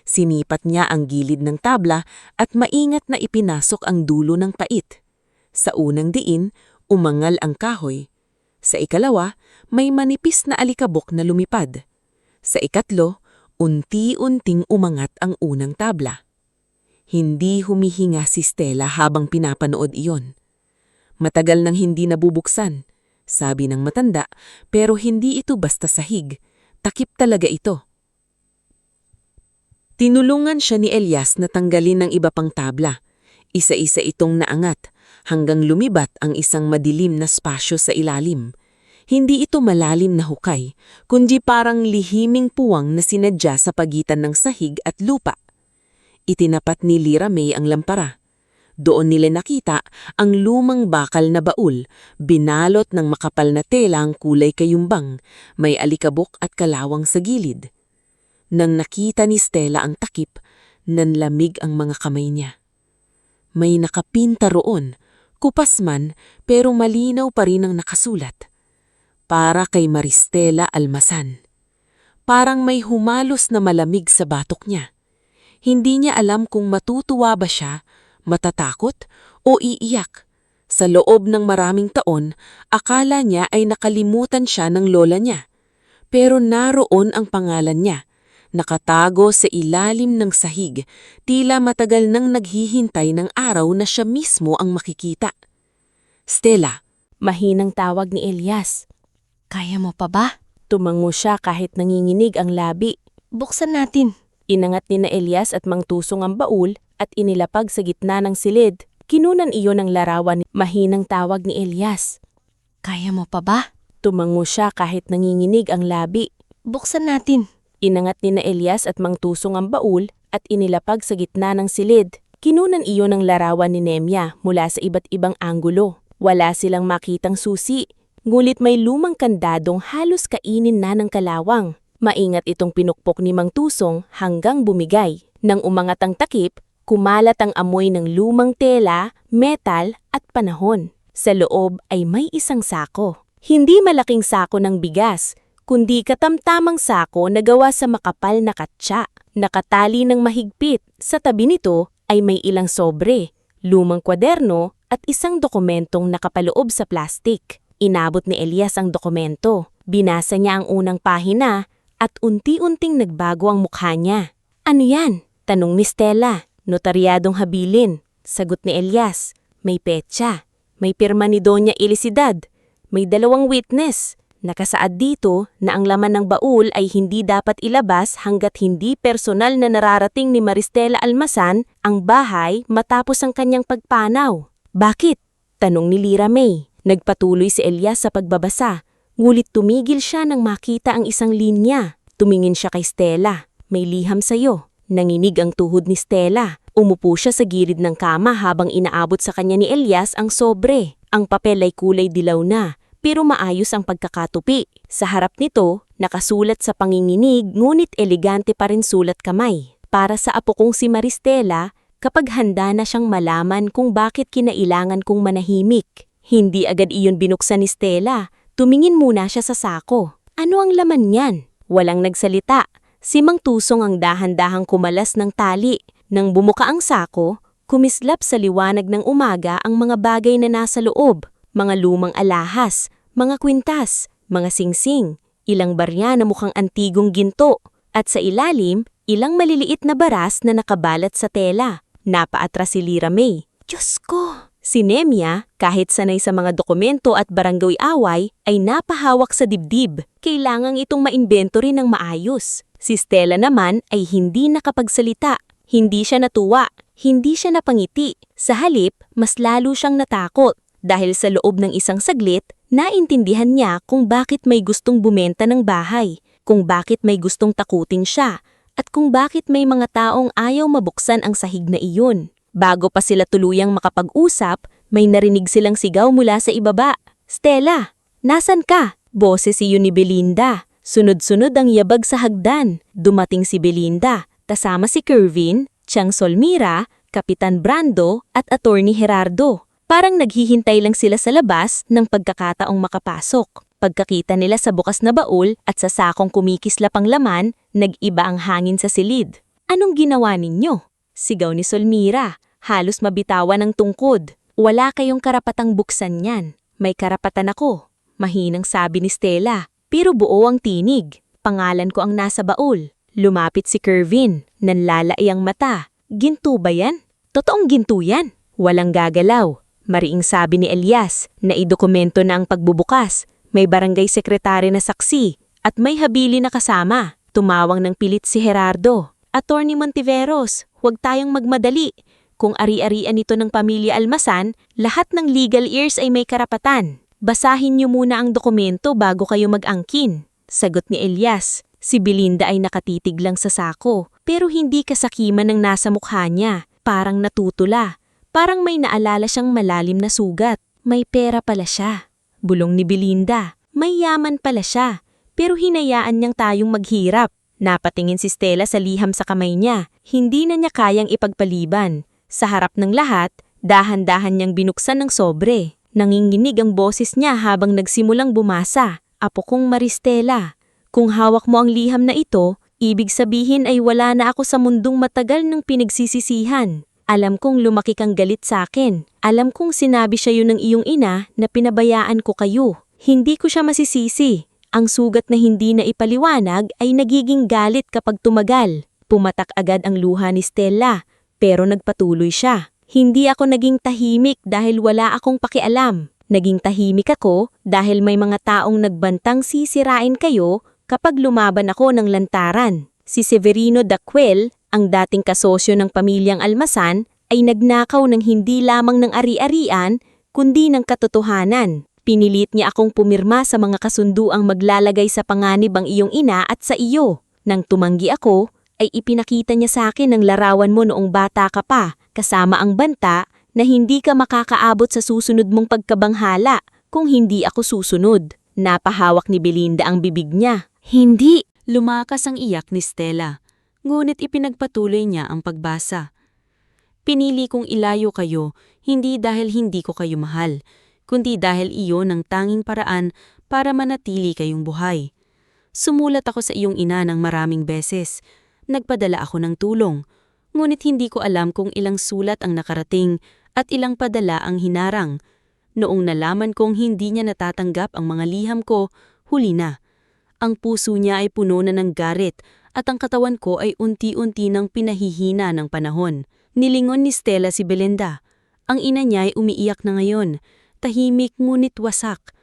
Sinipat niya ang gilid ng tabla at maingat na ipinasok ang dulo ng pait. Sa unang diin, umangal ang kahoy. Sa ikalawa, may manipis na alikabok na lumipad. Sa ikatlo, unti-unting umangat ang unang tabla. Hindi humihinga si Stella habang pinapanood iyon. Matagal nang hindi nabubuksan, sabi ng matanda, pero hindi ito basta sahig. Takip talaga ito. Tinulungan siya ni Elias na tanggalin ng iba pang tabla. Isa-isa itong naangat hanggang lumibat ang isang madilim na spasyo sa ilalim. Hindi ito malalim na hukay, kundi parang lihiming puwang na sinadya sa pagitan ng sahig at lupa. Itinapat ni Lyra May ang lampara. Doon nila nakita ang lumang bakal na baul, binalot ng makapal na telang kulay kayumbang, may alikabok at kalawang sa gilid. Nang nakita ni Stella ang takip, nanlamig ang mga kamay niya. May nakapinta roon, kupas man pero malinaw pa rin ang nakasulat. Para kay Maristela Almasan. Parang may humalos na malamig sa batok niya. Hindi niya alam kung matutuwa ba siya, matatakot, o iiyak. Sa loob ng maraming taon, akala niya ay nakalimutan siya ng lola niya. Pero naroon ang pangalan niya, nakatago sa ilalim ng sahig, tila matagal nang naghihintay ng araw na siya mismo ang makikita. Stella, Mahinang tawag ni Elias. Kaya mo pa ba? Tumango siya kahit nanginginig ang labi. Buksan natin. Inangat ni na Elias at Mang Tusong ang baul at inilapag sa gitna ng silid. Kinunan iyon ng larawan. Mahinang tawag ni Elias. Kaya mo pa ba? Tumango siya kahit nanginginig ang labi. Buksan natin. Inangat ni na Elias at Mang Tusong ang baul at inilapag sa gitna ng silid. Kinunan iyon ng larawan ni Nemya mula sa iba't ibang anggulo. Wala silang makitang susi, ngulit may lumang kandadong halos kainin na ng kalawang. Maingat itong pinukpok ni Mang Tusong hanggang bumigay. Nang umangat ang takip, kumalat ang amoy ng lumang tela, metal at panahon. Sa loob ay may isang sako. Hindi malaking sako ng bigas, kundi katamtamang sako na gawa sa makapal na katsa. Nakatali ng mahigpit. Sa tabi nito ay may ilang sobre, lumang kwaderno at isang dokumentong nakapaloob sa plastik. Inabot ni Elias ang dokumento. Binasa niya ang unang pahina at unti-unting nagbago ang mukha niya. Ano yan? Tanong ni Stella. Notaryadong habilin. Sagot ni Elias. May petsa. May pirma ni Doña Elisidad. May 2 witness. Nakasaad dito na ang laman ng baul ay hindi dapat ilabas hanggat hindi personal na nararating ni Maristela Almasan ang bahay matapos ang kanyang pagpanaw. Bakit? Tanong ni Lyra May. Nagpatuloy si Elias sa pagbabasa, ngulit tumigil siya nang makita ang isang linya. Tumingin siya kay Stella. May liham sa'yo. Nanginig ang tuhod ni Stella. Umupo siya sa gilid ng kama habang inaabot sa kanya ni Elias ang sobre. Ang papel ay kulay dilaw na, pero maayos ang pagkakatupi. Sa harap nito, nakasulat sa panginginig ngunit elegante pa rin sulat kamay. Para sa apo kong si Maristela, kapag handa na siyang malaman kung bakit kinailangan kong manahimik. Hindi agad iyon binuksan ni Stella. Tumingin muna siya sa sako. Ano ang laman niyan? Walang nagsalita. Si Mang Tusong ang dahan-dahang kumalas ng tali. Nang bumuka ang sako, kumislap sa liwanag ng umaga ang mga bagay na nasa loob. Mga lumang alahas, mga kwintas, mga singsing, ilang barya na mukhang antigong ginto, at sa ilalim, ilang maliliit na baras na nakabalat sa tela. Napaatras si Lyra May. Diyos ko! Si Nemya, kahit sanay sa mga dokumento at barangay away, ay napahawak sa dibdib. Kailangang itong ma-inventory ng maayos. Si Stella naman ay hindi nakapagsalita. Hindi siya natuwa. Hindi siya napangiti. Sa halip, mas lalo siyang natakot. Dahil sa loob ng isang saglit, naintindihan niya kung bakit may gustong bumenta ng bahay, kung bakit may gustong takutin siya, at kung bakit may mga taong ayaw mabuksan ang sahig na iyon. Bago pa sila tuluyang makapag-usap, may narinig silang sigaw mula sa ibaba. Stella, nasan ka? Boses iyon ni Belinda. Sunod-sunod ang yabag sa hagdan. Dumating si Belinda, kasama si Kervin, Tiang Solmira, Kapitan Brando at Attorney Gerardo. Parang naghihintay lang sila sa labas ng pagkakataong makapasok. Pagkakita nila sa bukas na baul at sa sakong kumikislap ang laman, nag-iba ang hangin sa silid. Anong ginawa ninyo? Sigaw ni Solmira, halos mabitawan ng tungkod. Wala kayong karapatang buksan yan. May karapatan ako. Mahinang sabi ni Stella, pero buo ang tinig. Pangalan ko ang nasa baul. Lumapit si Kervin, nanlalay ang mata. Ginto ba yan? Totoong ginto yan. Walang gagalaw. Mariing sabi ni Elias na idokumento na ang pagbubukas. May barangay sekretary na saksi at may habili na kasama. Tumawang ng pilit si Gerardo. Attorney Montiveros, huwag tayong magmadali. Kung ari-arian ito ng pamilya Almasan, lahat ng legal heirs ay may karapatan. Basahin niyo muna ang dokumento bago kayo mag-angkin. Sagot ni Elias. Si Belinda ay nakatitig lang sa sako, pero hindi kasakiman ang nasa mukha niya. Parang natutula. Parang may naalala siyang malalim na sugat. May pera pala siya. Bulong ni Belinda. May yaman pala siya. Pero hinayaan niyang tayong maghirap. Napatingin si Stella sa liham sa kamay niya. Hindi na niya kayang ipagpaliban. Sa harap ng lahat, dahan-dahan niyang binuksan ng sobre. Nanginginig ang boses niya habang nagsimulang bumasa. Apo kong Maristela, kung hawak mo ang liham na ito, ibig sabihin ay wala na ako sa mundong matagal ng pinagsisisihan. Alam kong lumaki kang galit sa akin. Alam kong sinabi siya yun ng iyong ina na pinabayaan ko kayo. Hindi ko siya masisisi. Ang sugat na hindi na ipaliwanag ay nagiging galit kapag tumagal. Pumatak agad ang luha ni Stella, pero nagpatuloy siya. Hindi ako naging tahimik dahil wala akong pakialam. Naging tahimik ako dahil may mga taong nagbantang sisirain kayo kapag lumaban ako ng lantaran. Si Severino Daquel, ang dating kasosyo ng pamilyang Almasan, ay nagnakaw ng hindi lamang ng ari-arian, kundi ng katotohanan. Pinilit niya akong pumirma sa mga kasunduang maglalagay sa panganib ang iyong ina at sa iyo. Nang tumanggi ako, ay ipinakita niya sa akin ang larawan mo noong bata ka pa, kasama ang banta na hindi ka makakaabot sa susunod mong pagkabanghala kung hindi ako susunod. Napahawak ni Belinda ang bibig niya. Hindi! Lumakas ang iyak ni Stella, ngunit ipinagpatuloy niya ang pagbasa. Pinili kong ilayo kayo, hindi dahil hindi ko kayo mahal, kundi dahil iyon ang tanging paraan para manatili kayong buhay. Sumulat ako sa iyong ina ng maraming beses. Nagpadala ako ng tulong, ngunit hindi ko alam kung ilang sulat ang nakarating at ilang padala ang hinarang. Noong nalaman kong hindi niya natatanggap ang mga liham ko, huli na. Ang puso niya ay puno na ng galit at ang katawan ko ay unti-unti nang pinahihina ng panahon. Nilingon ni Stella si Belinda. Ang ina niya ay umiiyak na ngayon, tahimik ngunit wasak.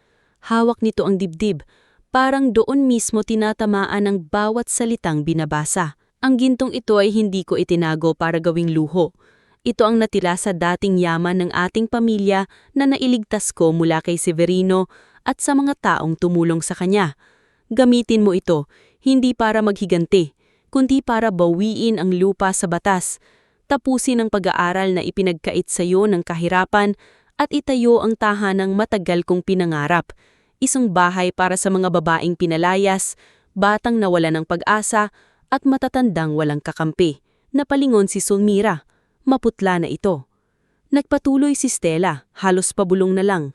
Hawak nito ang dibdib, parang doon mismo tinatamaan ang bawat salitang binabasa. Ang gintong ito ay hindi ko itinago para gawing luho. Ito ang natira sa dating yaman ng ating pamilya na nailigtas ko mula kay Severino at sa mga taong tumulong sa kanya. Gamitin mo ito, hindi para maghiganti, kundi para bawiin ang lupa sa batas, tapusin ang pag-aaral na ipinagkait sa iyo ng kahirapan at itayo ang tahanang matagal kong pinangarap, isang bahay para sa mga babaeng pinalayas, batang nawala ng pag-asa at matatandang walang kakampi. Napalingon si Sulmira, maputla na ito. Nagpatuloy si Stella, halos pabulong na lang.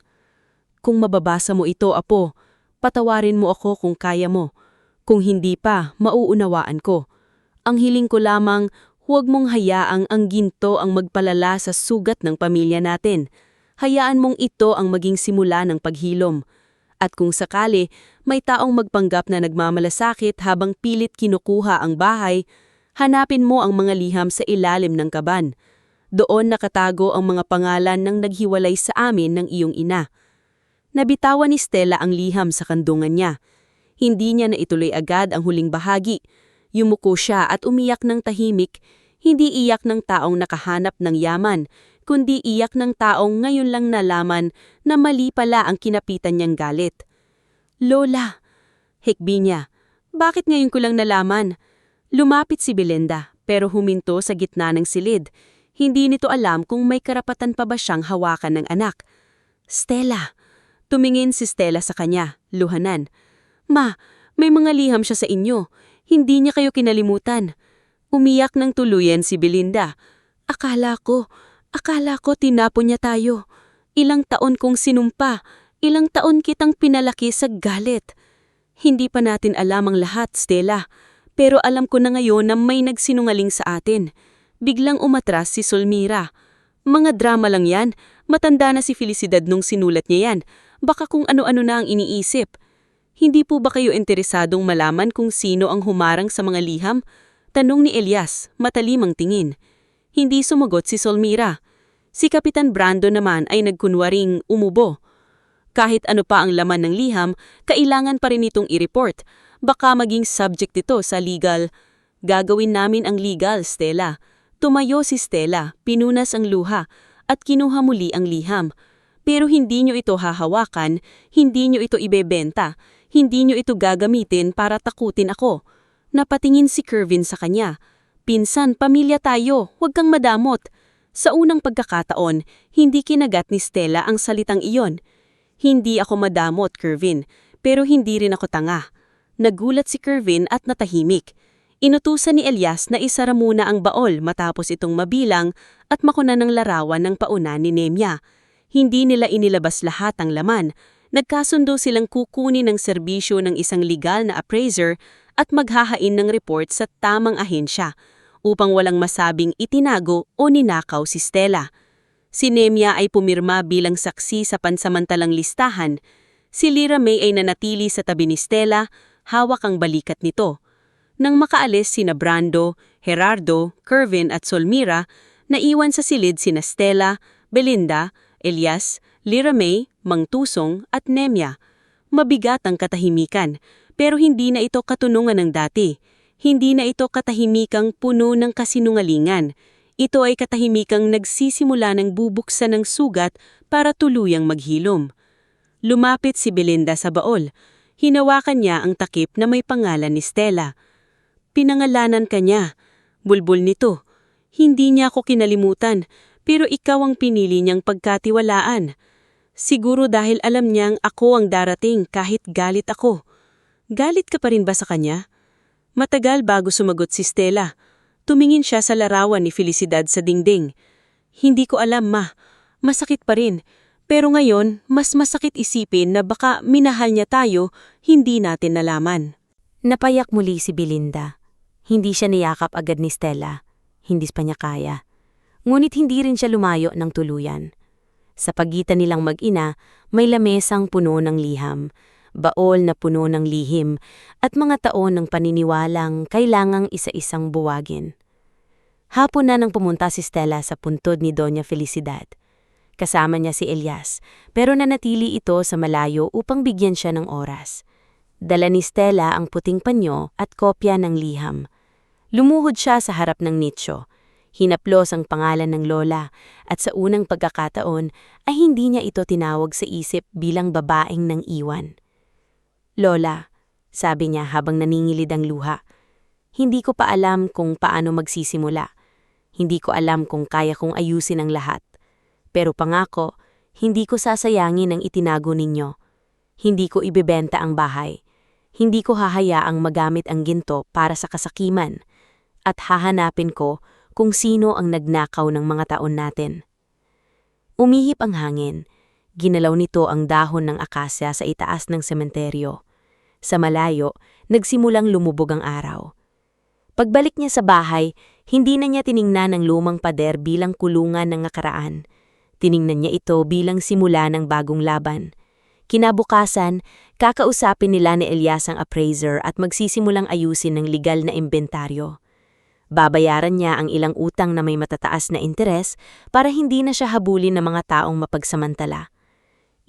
Kung mababasa mo ito, apo, patawarin mo ako kung kaya mo. Kung hindi pa, mauunawaan ko. Ang hiling ko lamang, huwag mong hayaang ang ginto ang magpalala sa sugat ng pamilya natin. Hayaan mong ito ang maging simula ng paghilom. At kung sakali, may taong magpanggap na nagmamalasakit habang pilit kinukuha ang bahay, hanapin mo ang mga liham sa ilalim ng kaban. Doon nakatago ang mga pangalan ng naghiwalay sa amin ng iyong ina. Nabitawan ni Stella ang liham sa kandungan niya. Hindi niya na ituloy agad ang huling bahagi. Yumuko siya at umiyak ng tahimik, hindi iyak ng taong nakahanap ng yaman, kundi iyak ng taong ngayon lang nalaman na mali pala ang kinapitan niyang galit. Lola, hikbi niya, bakit ngayon ko lang nalaman? Lumapit si Belinda, pero huminto sa gitna ng silid. Hindi nito alam kung may karapatan pa ba siyang hawakan ng anak. Stella! Tumingin si Stella sa kanya, luhanan. Ma, may mga liham siya sa inyo. Hindi niya kayo kinalimutan. Umiyak ng tuluyan si Belinda. Akala ko tinapon niya tayo. Ilang taon kong sinumpa, ilang taon kitang pinalaki sa galit. Hindi pa natin alam ang lahat, Stella. Pero alam ko na ngayon na may nagsinungaling sa atin. Biglang umatras si Sulmira. Mga drama lang yan. Matanda na si Felicidad nung sinulat niya yan. Baka kung ano-ano na ang iniisip. Hindi po ba kayo interesadong malaman kung sino ang humarang sa mga liham? Tanong ni Elias, matalimang tingin. Hindi sumagot si Sulmira. Si Kapitan Brando naman ay nagkunwaring umubo. Kahit ano pa ang laman ng liham, kailangan pa rin itong i-report. Baka maging subject ito sa legal. Gagawin namin ang legal, Stella. Tumayo si Stella, pinunas ang luha, at kinuha muli ang liham. Pero hindi nyo ito hahawakan, hindi nyo ito ibebenta, hindi nyo ito gagamitin para takutin ako. Napatingin si Kervin sa kanya. Pinsan, pamilya tayo, huwag kang madamot. Sa unang pagkakataon, hindi kinagat ni Stella ang salitang iyon. Hindi ako madamot, Kervin, pero hindi rin ako tanga. Nagulat si Kervin at natahimik. Inutusan ni Elias na isara muna ang baol matapos itong mabilang at makuna ng larawan ng pauna ni Nemya. Hindi nila inilabas lahat ang laman. Nagkasundo silang kukunin ng serbisyo ng isang legal na appraiser at maghahain ng report sa tamang ahensya. upang walang masabing itinago o ninakaw si Stella. Si Nemia ay pumirma bilang saksi sa pansamantalang listahan. Si Lyra May ay nanatili sa tabi ni Stella, hawak ang balikat nito. Nang makaalis sina Brando, Gerardo, Kervin at Solmira, naiwan sa silid sina Stella, Belinda, Elias, Lyra May, Mang Tusong at Nemia. Mabigat ang katahimikan, pero hindi na ito katunungan ng dati. Hindi na ito katahimikang puno ng kasinungalingan. Ito ay katahimikang nagsisimula ng bubuksan ng sugat para tuluyang maghilom. Lumapit si Belinda sa baol. Hinawakan niya ang takip na may pangalan ni Stella. Pinangalanan ka niya. Bulbul nito. Hindi niya ako kinalimutan, pero ikaw ang pinili niyang pagkatiwalaan. Siguro dahil alam niyang ako ang darating kahit galit ako. Galit ka pa rin ba sa kanya? Matagal bago sumagot si Stella. Tumingin siya sa larawan ni Felicidad sa dingding. Hindi ko alam, ma. Masakit pa rin. Pero ngayon, mas masakit isipin na baka minahal niya tayo, hindi natin nalaman. Napayak muli si Belinda. Hindi siya niyakap agad ni Stella. Hindi pa niya kaya. Ngunit hindi rin siya lumayo ng tuluyan. Sa pagitan nilang mag-ina, may lamesang puno ng liham, baol na puno ng lihim, at mga taon ng paniniwalang kailangang isa-isang buwagin. Hapon na nang pumunta si Stella sa puntod ni Doña Felicidad. Kasama niya si Elias, pero nanatili ito sa malayo upang bigyan siya ng oras. Dala ni Stella ang puting panyo at kopya ng liham. Lumuhod siya sa harap ng nicho. Hinaplos ang pangalan ng lola at sa unang pagkakataon ay hindi niya ito tinawag sa isip bilang babaeng nang iwan. Lola, sabi niya habang naningilid ang luha, hindi ko pa alam kung paano magsisimula. Hindi ko alam kung kaya kong ayusin ang lahat. Pero pangako, hindi ko sasayangin ang itinago ninyo. Hindi ko ibebenta ang bahay. Hindi ko hahayaang magamit ang ginto para sa kasakiman. At hahanapin ko kung sino ang nagnakaw ng mga taon natin. Umihip ang hangin. Ginalaw nito ang dahon ng akasya sa itaas ng sementeryo. Sa malayo, nagsimulang lumubog ang araw. Pagbalik niya sa bahay, hindi na niya tiningnan ang lumang pader bilang kulungan ng nakaraan. Tiningnan niya ito bilang simula ng bagong laban. Kinabukasan, kakausapin nila ni Elias ang appraiser at magsisimulang ayusin ng legal na imbentaryo. Babayaran niya ang ilang utang na may matataas na interes para hindi na siya habulin ng mga taong mapagsamantala.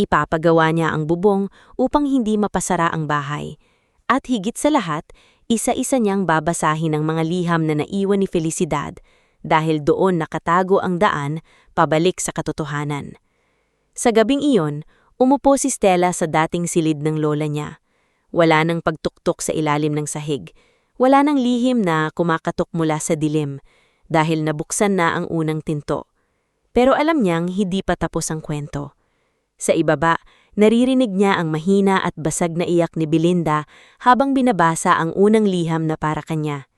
Ipapagawa niya ang bubong upang hindi mapasara ang bahay. At higit sa lahat, isa-isa niyang babasahin ang mga liham na naiwan ni Felicidad dahil doon nakatago ang daan pabalik sa katotohanan. Sa gabing iyon, umupo si Stella sa dating silid ng lola niya. Wala nang pagtuktok sa ilalim ng sahig. Wala nang lihim na kumakatok mula sa dilim dahil nabuksan na ang unang tinto. Pero alam niyang hindi pa tapos ang kwento. Sa ibaba, naririnig niya ang mahina at basag na iyak ni Belinda habang binabasa ang unang liham na para kanya.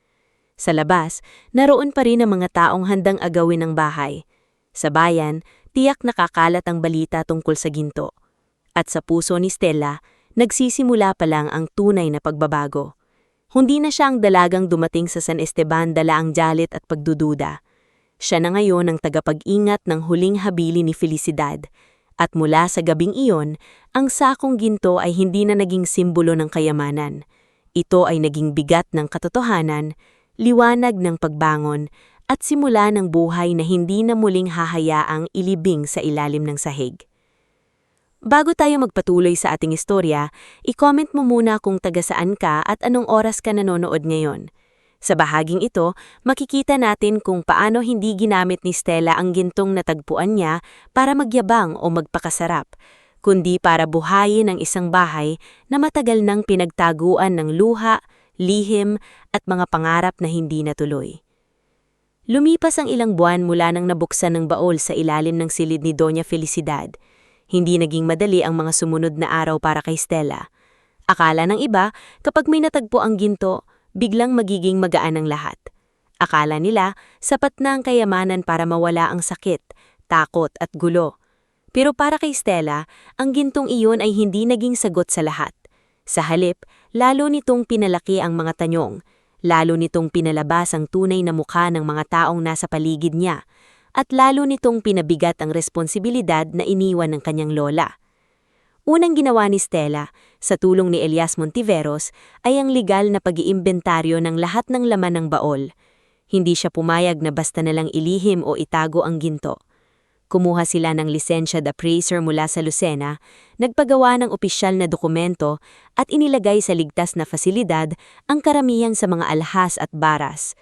Sa labas, naroon pa rin ang mga taong handang agawin ang bahay. Sa bayan, tiyak nakakalat ang balita tungkol sa ginto. At sa puso ni Stella, nagsisimula pa lang ang tunay na pagbabago. Hindi na siya ang dalagang dumating sa San Esteban dala ang jalit at pagdududa. Siya na ngayon ang tagapag-ingat ng huling habili ni Felicidad. At mula sa gabing iyon, ang sakong ginto ay hindi na naging simbolo ng kayamanan. Ito ay naging bigat ng katotohanan, liwanag ng pagbangon, at simula ng buhay na hindi na muling hahayaang ilibing sa ilalim ng sahig. Bago tayo magpatuloy sa ating istorya, i-comment mo muna kung taga saan ka at anong oras ka nanonood ngayon. Sa bahaging ito, makikita natin kung paano hindi ginamit ni Stella ang gintong natagpuan niya para magyabang o magpakasarap, kundi para buhayin ang isang bahay na matagal nang pinagtaguan ng luha, lihim at mga pangarap na hindi natuloy. Lumipas ang ilang buwan mula nang nabuksan ng baol sa ilalim ng silid ni Doña Felicidad. Hindi naging madali ang mga sumunod na araw para kay Stella. Akala ng iba, kapag may natagpo ang ginto, biglang magiging magaan ang lahat. Akala nila, sapat na ang kayamanan para mawala ang sakit, takot at gulo. Pero para kay Stella, ang gintong iyon ay hindi naging sagot sa lahat. Sa halip, lalo nitong pinalaki ang mga tanyong. Lalo nitong pinalabas ang tunay na mukha ng mga taong nasa paligid niya, at lalo nitong pinabigat ang responsibilidad na iniwan ng kanyang lola. Unang ginawa ni Stella, sa tulong ni Elias Montiveros, ay ang legal na pag-iimbentaryo ng lahat ng laman ng baol. Hindi siya pumayag na basta na lang ilihim o itago ang ginto. Kumuha sila ng lisensyad appraiser mula sa Lucena, nagpagawa ng opisyal na dokumento at inilagay sa ligtas na fasilidad ang karamihan sa mga alhas at baras.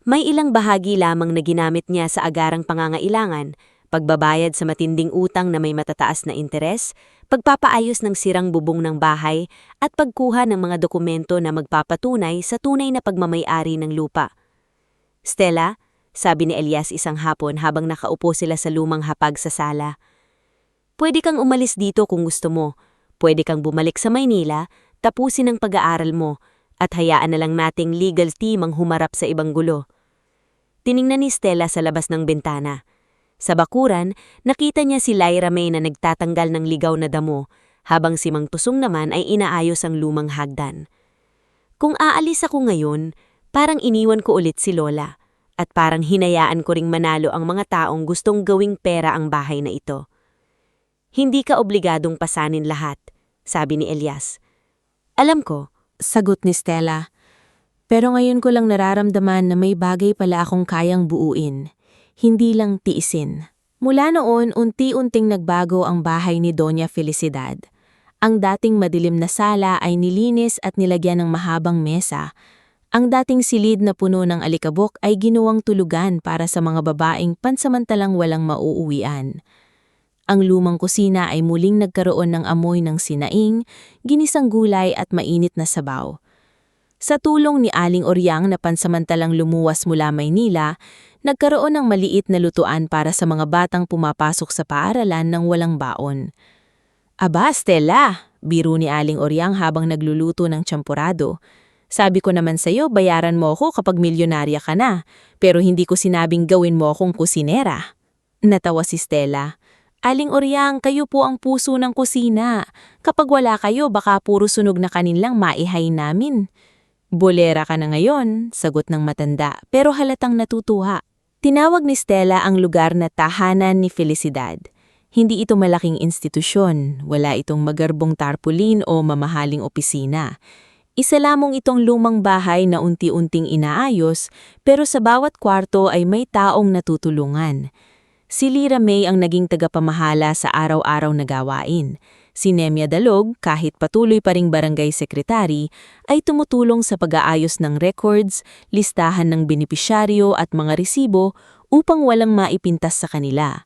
May ilang bahagi lamang na ginamit niya sa agarang pangangailangan, pagbabayad sa matinding utang na may matataas na interes, pagpapaayos ng sirang bubong ng bahay, at pagkuha ng mga dokumento na magpapatunay sa tunay na pagmamay-ari ng lupa. Stella, sabi ni Elias isang hapon habang nakaupo sila sa lumang hapag sa sala, pwede kang umalis dito kung gusto mo. Pwede kang bumalik sa Maynila, tapusin ang pag-aaral mo, at hayaan na lang nating legal team ang humarap sa ibang gulo. Tiningnan ni Stella sa labas ng bintana. Sa bakuran, nakita niya si Lyra May na nagtatanggal ng ligaw na damo, habang si Mang Tusong naman ay inaayos ang lumang hagdan. Kung aalis ako ngayon, parang iniwan ko ulit si Lola, at parang hinayaan ko ring manalo ang mga taong gustong gawing pera ang bahay na ito. Hindi ka obligadong pasanin lahat, sabi ni Elias. Alam ko, Sagot ni Stella. Pero ngayon ko lang nararamdaman na may bagay pala akong kayang buuin. Hindi lang tiisin. Mula noon, unti-unting nagbago ang bahay ni Doña Felicidad. Ang dating madilim na sala ay nilinis at nilagyan ng mahabang mesa. Ang dating silid na puno ng alikabok ay ginuwang tulugan para sa mga babaeng pansamantalang walang mauuwian. Ang lumang kusina ay muling nagkaroon ng amoy ng sinaing, ginisang gulay at mainit na sabaw. Sa tulong ni Aling Oryang na pansamantalang lumuwas mula Maynila, nagkaroon ng maliit na lutuan para sa mga batang pumapasok sa paaralan ng walang baon. Aba, Stella, biro ni Aling Oryang habang nagluluto ng tsampurado. Sabi ko naman sa'yo, bayaran mo ako kapag milyonarya ka na, pero hindi ko sinabing gawin mo akong kusinera. Natawa si Stella. Aling Oryang, kayo po ang puso ng kusina. Kapag wala kayo, baka puro sunog na kanin lang maihay namin. Bolera ka na ngayon, sagot ng matanda, pero halatang natutuwa. Tinawag ni Stella ang lugar na tahanan ni Felicidad. Hindi ito malaking institusyon, wala itong magarbong tarpaulin o mamahaling opisina. Isa lamang itong lumang bahay na unti-unting inaayos, pero sa bawat kwarto ay may taong natutulungan. Si Lyra May ang naging tagapamahala sa araw-araw na gawain. Si Nemia Dalog, kahit patuloy pa ring barangay secretary, ay tumutulong sa pag-aayos ng records, listahan ng benepisyaryo at mga resibo upang walang maipintas sa kanila.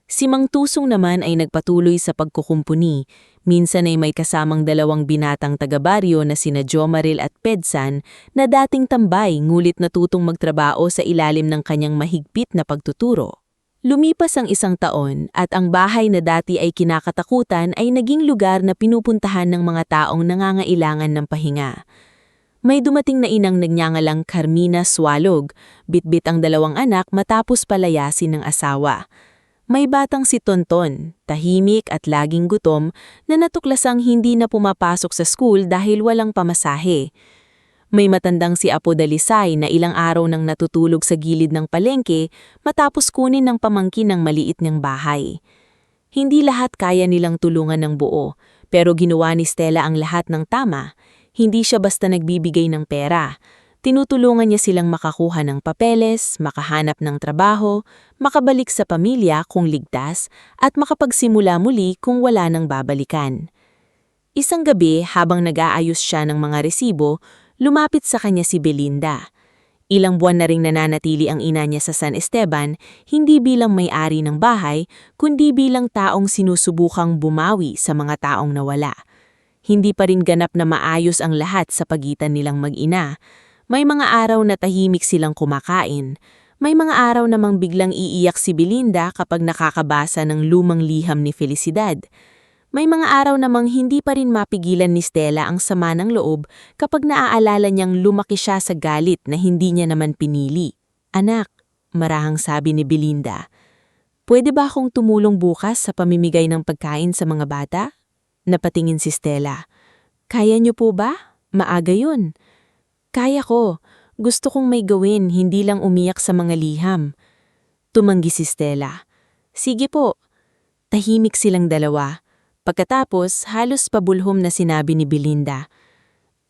Si Mang Tusong naman ay nagpatuloy sa pagkukumpuni. Minsan ay may kasamang dalawang binatang taga-baryo na sina Jomaril at Pedsan na dating tambay ngulit natutong magtrabaho sa ilalim ng kanyang mahigpit na pagtuturo. Lumipas ang isang taon at ang bahay na dati ay kinakatakutan ay naging lugar na pinupuntahan ng mga taong nangangailangan ng pahinga. May dumating na inang nagnyangalang Carmina Swalog, bitbit ang dalawang anak matapos palayasin ng asawa. May batang si Tonton, tahimik at laging gutom na natuklasang hindi na pumapasok sa school dahil walang pamasahe. May matandang si Apo Dalisay na ilang araw nang natutulog sa gilid ng palengke matapos kunin ng pamangkin ng maliit niyang bahay. Hindi lahat kaya nilang tulungan ng buo, pero ginawa ni Stella ang lahat ng tama. Hindi siya basta nagbibigay ng pera. Tinutulungan niya silang makakuha ng papeles, makahanap ng trabaho, makabalik sa pamilya kung ligtas, at makapagsimula muli kung wala nang babalikan. Isang gabi, habang nag-aayos siya ng mga resibo, lumapit sa kanya si Belinda. Ilang buwan na ring nananatili ang ina niya sa San Esteban, hindi bilang may-ari ng bahay, kundi bilang taong sinusubukang bumawi sa mga taong nawala. Hindi pa rin ganap na maayos ang lahat sa pagitan nilang mag-ina. May mga araw na tahimik silang kumakain. May mga araw namang biglang iiyak si Belinda kapag nakakabasa ng lumang liham ni Felicidad. May mga araw namang hindi pa rin mapigilan ni Stella ang sama ng loob kapag naaalala niyang lumaki siya sa galit na hindi niya naman pinili. Anak, marahang sabi ni Belinda, pwede ba akong tumulong bukas sa pamimigay ng pagkain sa mga bata? Napatingin si Stella. Kaya niyo po ba? Maaga yun. Kaya ko. Gusto kong may gawin, hindi lang umiyak sa mga liham. Tumanggi si Stella. Sige po. Tahimik silang dalawa. Pagkatapos, halos pabulhom na sinabi ni Belinda.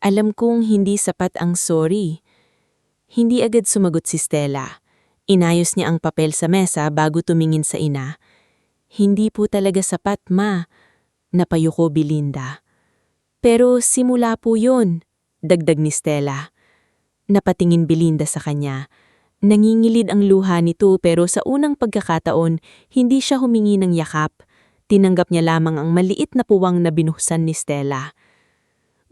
Alam kong hindi sapat ang sorry. Hindi agad sumagot si Stella. Inayos niya ang papel sa mesa bago tumingin sa ina. Hindi po talaga sapat, ma. Napayuko Belinda. Pero simula po yun, dagdag ni Stella. Napatingin Belinda sa kanya. Nangingilid ang luha nito pero sa unang pagkakataon, hindi siya humingi ng yakap. Tinanggap niya lamang ang maliit na puwang na binuhsan ni Stella.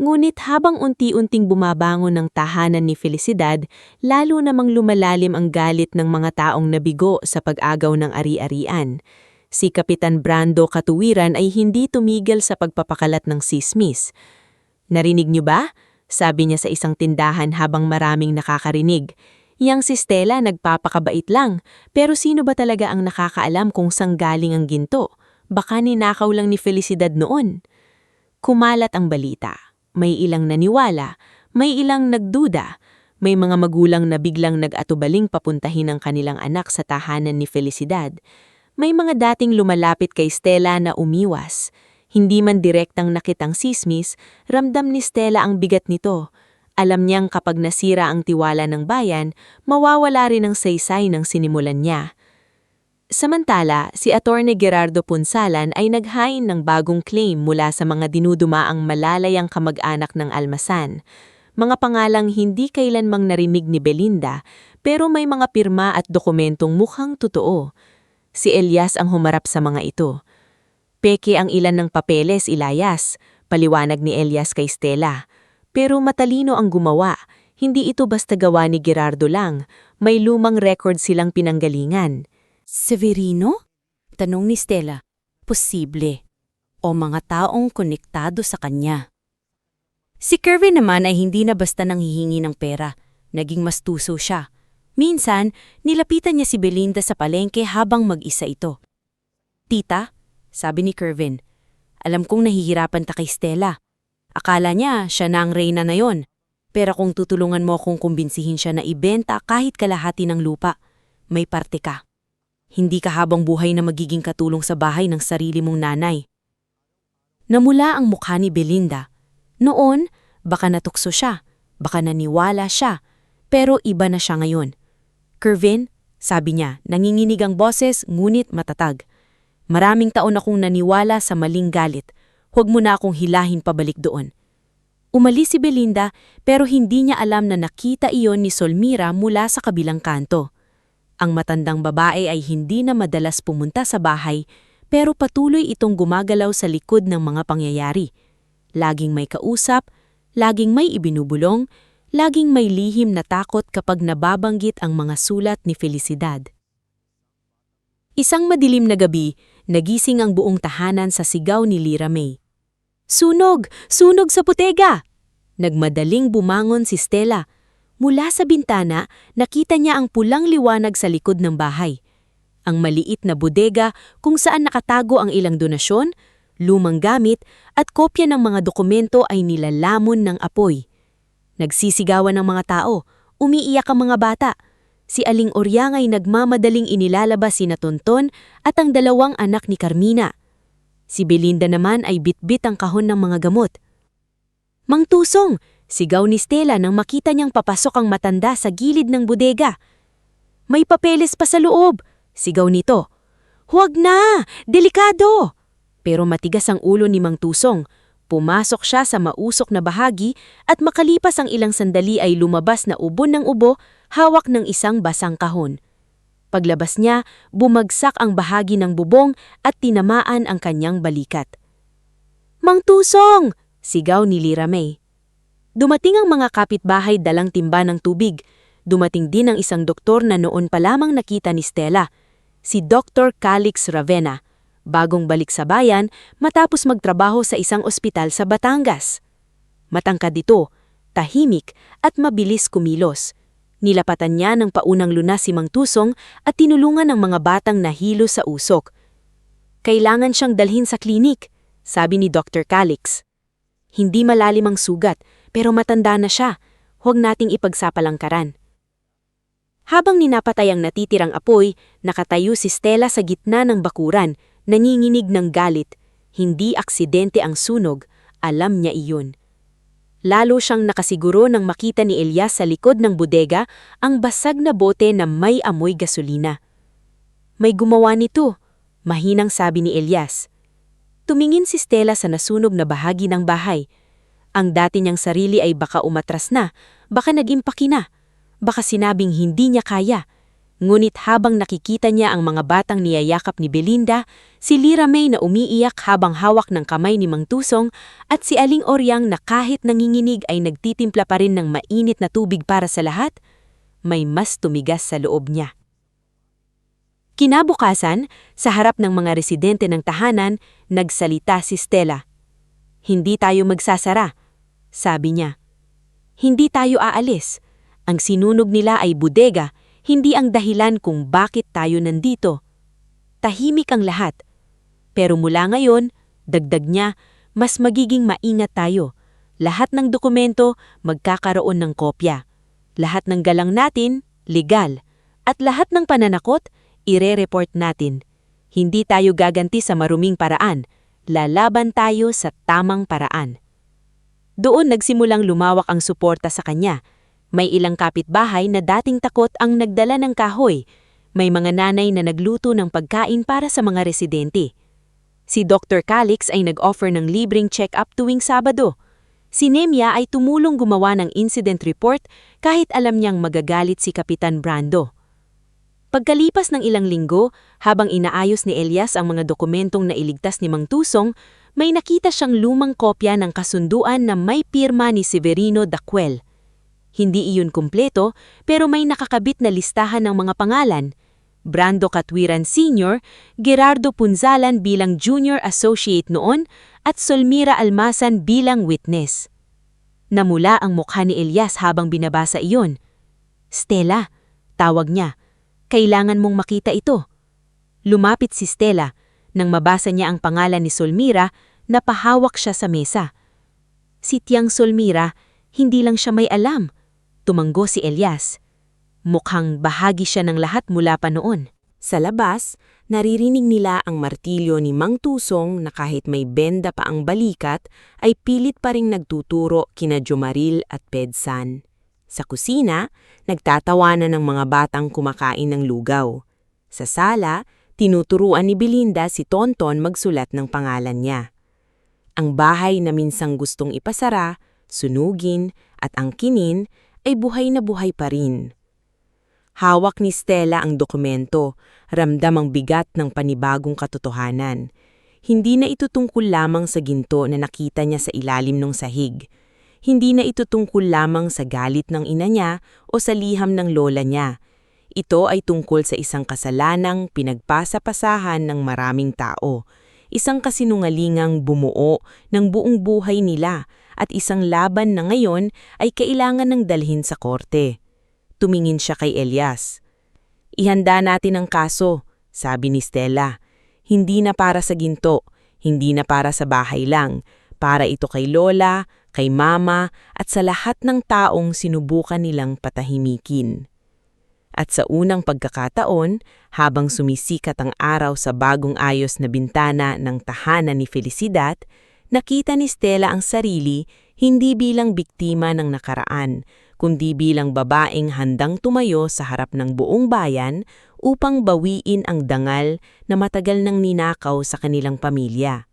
Ngunit habang unti-unting bumabangon ng tahanan ni Felicidad, lalo namang lumalalim ang galit ng mga taong nabigo sa pag-agaw ng ari-arian. Si Kapitan Brando Katuwiran ay hindi tumigil sa pagpapakalat ng sismis. Narinig niyo ba? Sabi niya sa isang tindahan habang maraming nakakarinig. Yang si Stella nagpapakabait lang, pero sino ba talaga ang nakakaalam kung saan galing ang ginto? Baka ninakaw lang ni Felicidad noon. Kumalat ang balita. May ilang naniwala, may ilang nagduda, may mga magulang na biglang nag-atubaling papuntahin ang kanilang anak sa tahanan ni Felicidad. May mga dating lumalapit kay Stella na umiwas. Hindi man direktang nakitang sismis, ramdam ni Stella ang bigat nito. Alam niyang kapag nasira ang tiwala ng bayan, mawawala rin ang saysay ng sinimulan niya. Samantala, si Attorney Gerardo Punsalan ay naghain ng bagong claim mula sa mga dinudumaang malalayang kamag-anak ng Almasan. Mga pangalang hindi kailanmang narinig ni Belinda, pero may mga pirma at dokumentong mukhang totoo. Si Elias ang humarap sa mga ito. Peke ang ilan ng papeles, Ilayas, paliwanag ni Elias kay Stella. Pero matalino ang gumawa, hindi ito basta gawa ni Gerardo lang, may lumang record silang pinanggalingan. Severino? Tanong ni Stella. Posible. O mga taong konektado sa kanya. Si Kervin naman ay hindi na basta nanghihingi ng pera. Naging mas tuso siya. Minsan, nilapitan niya si Belinda sa palengke habang mag-isa ito. Tita, sabi ni Kervin, alam kong nahihirapan ta kay Stella. Akala niya siya na ang reyna na yon. Pero kung tutulungan mo akong kumbinsihin siya na ibenta kahit kalahati ng lupa, may parte ka. Hindi ka habang buhay na magiging katulong sa bahay ng sarili mong nanay. Namula ang mukha ni Belinda. Noon, baka natukso siya, baka naniwala siya, pero iba na siya ngayon. Kervin, sabi niya, nanginginig ang boses ngunit matatag. Maraming taon akong naniwala sa maling galit. Huwag mo na akong hilahin pabalik doon. Umalis si Belinda pero hindi niya alam na nakita iyon ni Solmira mula sa kabilang kanto. Ang matandang babae ay hindi na madalas pumunta sa bahay pero patuloy itong gumagalaw sa likod ng mga pangyayari. Laging may kausap, laging may ibinubulong, laging may lihim na takot kapag nababanggit ang mga sulat ni Felicidad. Isang madilim na gabi, nagising ang buong tahanan sa sigaw ni Lyra May. Sunog! Sunog sa putega! Nagmadaling bumangon si Stella. Mula sa bintana, nakita niya ang pulang liwanag sa likod ng bahay. Ang maliit na bodega kung saan nakatago ang ilang donasyon, lumang gamit at kopya ng mga dokumento ay nilalamon ng apoy. Nagsisigawan ng mga tao, umiiyak ang mga bata. Si Aling Oryang ay nagmamadaling inilalabas sina Tonton at ang dalawang anak ni Carmina. Si Belinda naman ay bitbit ang kahon ng mga gamot. Mang Tusong! Sigaw ni Stella nang makita niyang papasok ang matanda sa gilid ng bodega. May papeles pa sa loob! Sigaw nito. Huwag na! Delikado! Pero matigas ang ulo ni Mang Tusong. Pumasok siya sa mausok na bahagi at makalipas ang ilang sandali ay lumabas na ubo ng ubo, hawak ng isang basang kahon. Paglabas niya, bumagsak ang bahagi ng bubong at tinamaan ang kanyang balikat. Mang Tusong! Sigaw ni Lyra May. Dumating ang mga kapitbahay dalang timba ng tubig. Dumating din ang isang doktor na noon pa lamang nakita ni Stella, si Dr. Calix Ravena, bagong balik sa bayan matapos magtrabaho sa isang ospital sa Batangas. Matangkad ito, tahimik at mabilis kumilos. Nilapatan niya ng paunang lunas si Mang Tusong at tinulungan ng mga batang nahilo sa usok. Kailangan siyang dalhin sa klinik, sabi ni Dr. Calix. Hindi malalim ang sugat, pero matanda na siya. huwag nating ipagsapalangkaran. Habang ninapatay ang natitirang apoy, nakatayo si Stella sa gitna ng bakuran, nanginginig ng galit. Hindi aksidente ang sunog, alam niya iyon. Lalo siyang nakasiguro nang makita ni Elias sa likod ng bodega ang basag na bote na may amoy gasolina. May gumawa nito, mahinang sabi ni Elias. Tumingin si Stella sa nasunog na bahagi ng bahay. Ang dati niyang sarili ay baka umatras na, baka nag-impaki na, baka sinabing hindi niya kaya. Ngunit habang nakikita niya ang mga batang niyayakap ni Belinda, si Lyra May na umiiyak habang hawak ng kamay ni Mang Tusong at si Aling Oryang na kahit nanginginig ay nagtitimpla pa rin ng mainit na tubig para sa lahat, may mas tumigas sa loob niya. Kinabukasan, sa harap ng mga residente ng tahanan, nagsalita si Stella. Hindi tayo magsasara, sabi niya. Hindi tayo aalis. Ang sinunog nila ay bodega, hindi ang dahilan kung bakit tayo nandito. Tahimik ang lahat. Pero mula ngayon, dagdag niya, mas magiging maingat tayo. Lahat ng dokumento magkakaroon ng kopya. Lahat ng galang natin, legal. At lahat ng pananakot, ire-report natin. Hindi tayo gaganti sa maruming paraan. Lalaban tayo sa tamang paraan. Doon nagsimulang lumawak ang suporta sa kanya. May ilang kapitbahay na dating takot ang nagdala ng kahoy. May mga nanay na nagluto ng pagkain para sa mga residente. Si Dr. Calix ay nag-offer ng libreng check-up tuwing Sabado. Si Nemia ay tumulong gumawa ng incident report kahit alam niyang magagalit si Kapitan Brando. Pagkalipas ng ilang linggo, habang inaayos ni Elias ang mga dokumentong nailigtas ni Mang Tusong, may nakita siyang lumang kopya ng kasunduan na may pirma ni Severino Daquel. Hindi iyon kumpleto, pero may nakakabit na listahan ng mga pangalan. Brando Katwiran Sr., Gerardo Punzalan bilang Junior Associate noon, at Solmira Almasan bilang witness. Namula ang mukha ni Elias habang binabasa iyon. Stella, tawag niya, kailangan mong makita ito. Lumapit si Stella. Nang mabasa niya ang pangalan ni Solmira, napahawak siya sa mesa. Si Tiang Solmira, hindi lang siya may alam. Tumanggo si Elias. Mukhang bahagi siya ng lahat mula pa noon. Sa labas, naririnig nila ang martilyo ni Mang Tusong na kahit may benda pa ang balikat, ay pilit pa ring nagtuturo kina Jomaril at Pedsan. Sa kusina, nagtatawanan ng mga batang kumakain ng lugaw. Sa sala, tinuturuan ni Belinda si Tonton magsulat ng pangalan niya. Ang bahay na minsang gustong ipasara, sunugin, at angkinin ay buhay na buhay pa rin. Hawak ni Stella ang dokumento, ramdam ang bigat ng panibagong katotohanan. Hindi na ito tungkol lamang sa ginto na nakita niya sa ilalim ng sahig. Hindi na ito tungkol lamang sa galit ng ina niya o sa liham ng lola niya. Ito ay tungkol sa isang kasalanang pinagpasa-pasahan ng maraming tao. Isang kasinungalingang bumuo ng buong buhay nila at isang laban na ngayon ay kailangan ng dalhin sa korte. Tumingin siya kay Elias. Ihanda natin ang kaso, sabi ni Stella. Hindi na para sa ginto, hindi na para sa bahay lang, para ito kay Lola, kay Mama at sa lahat ng taong sinubukan nilang patahimikin. At sa unang pagkakataon, habang sumisikat ang araw sa bagong ayos na bintana ng tahanan ni Felicidad, nakita ni Stella ang sarili hindi bilang biktima ng nakaraan, kundi bilang babaeng handang tumayo sa harap ng buong bayan upang bawiin ang dangal na matagal nang ninakaw sa kanilang pamilya.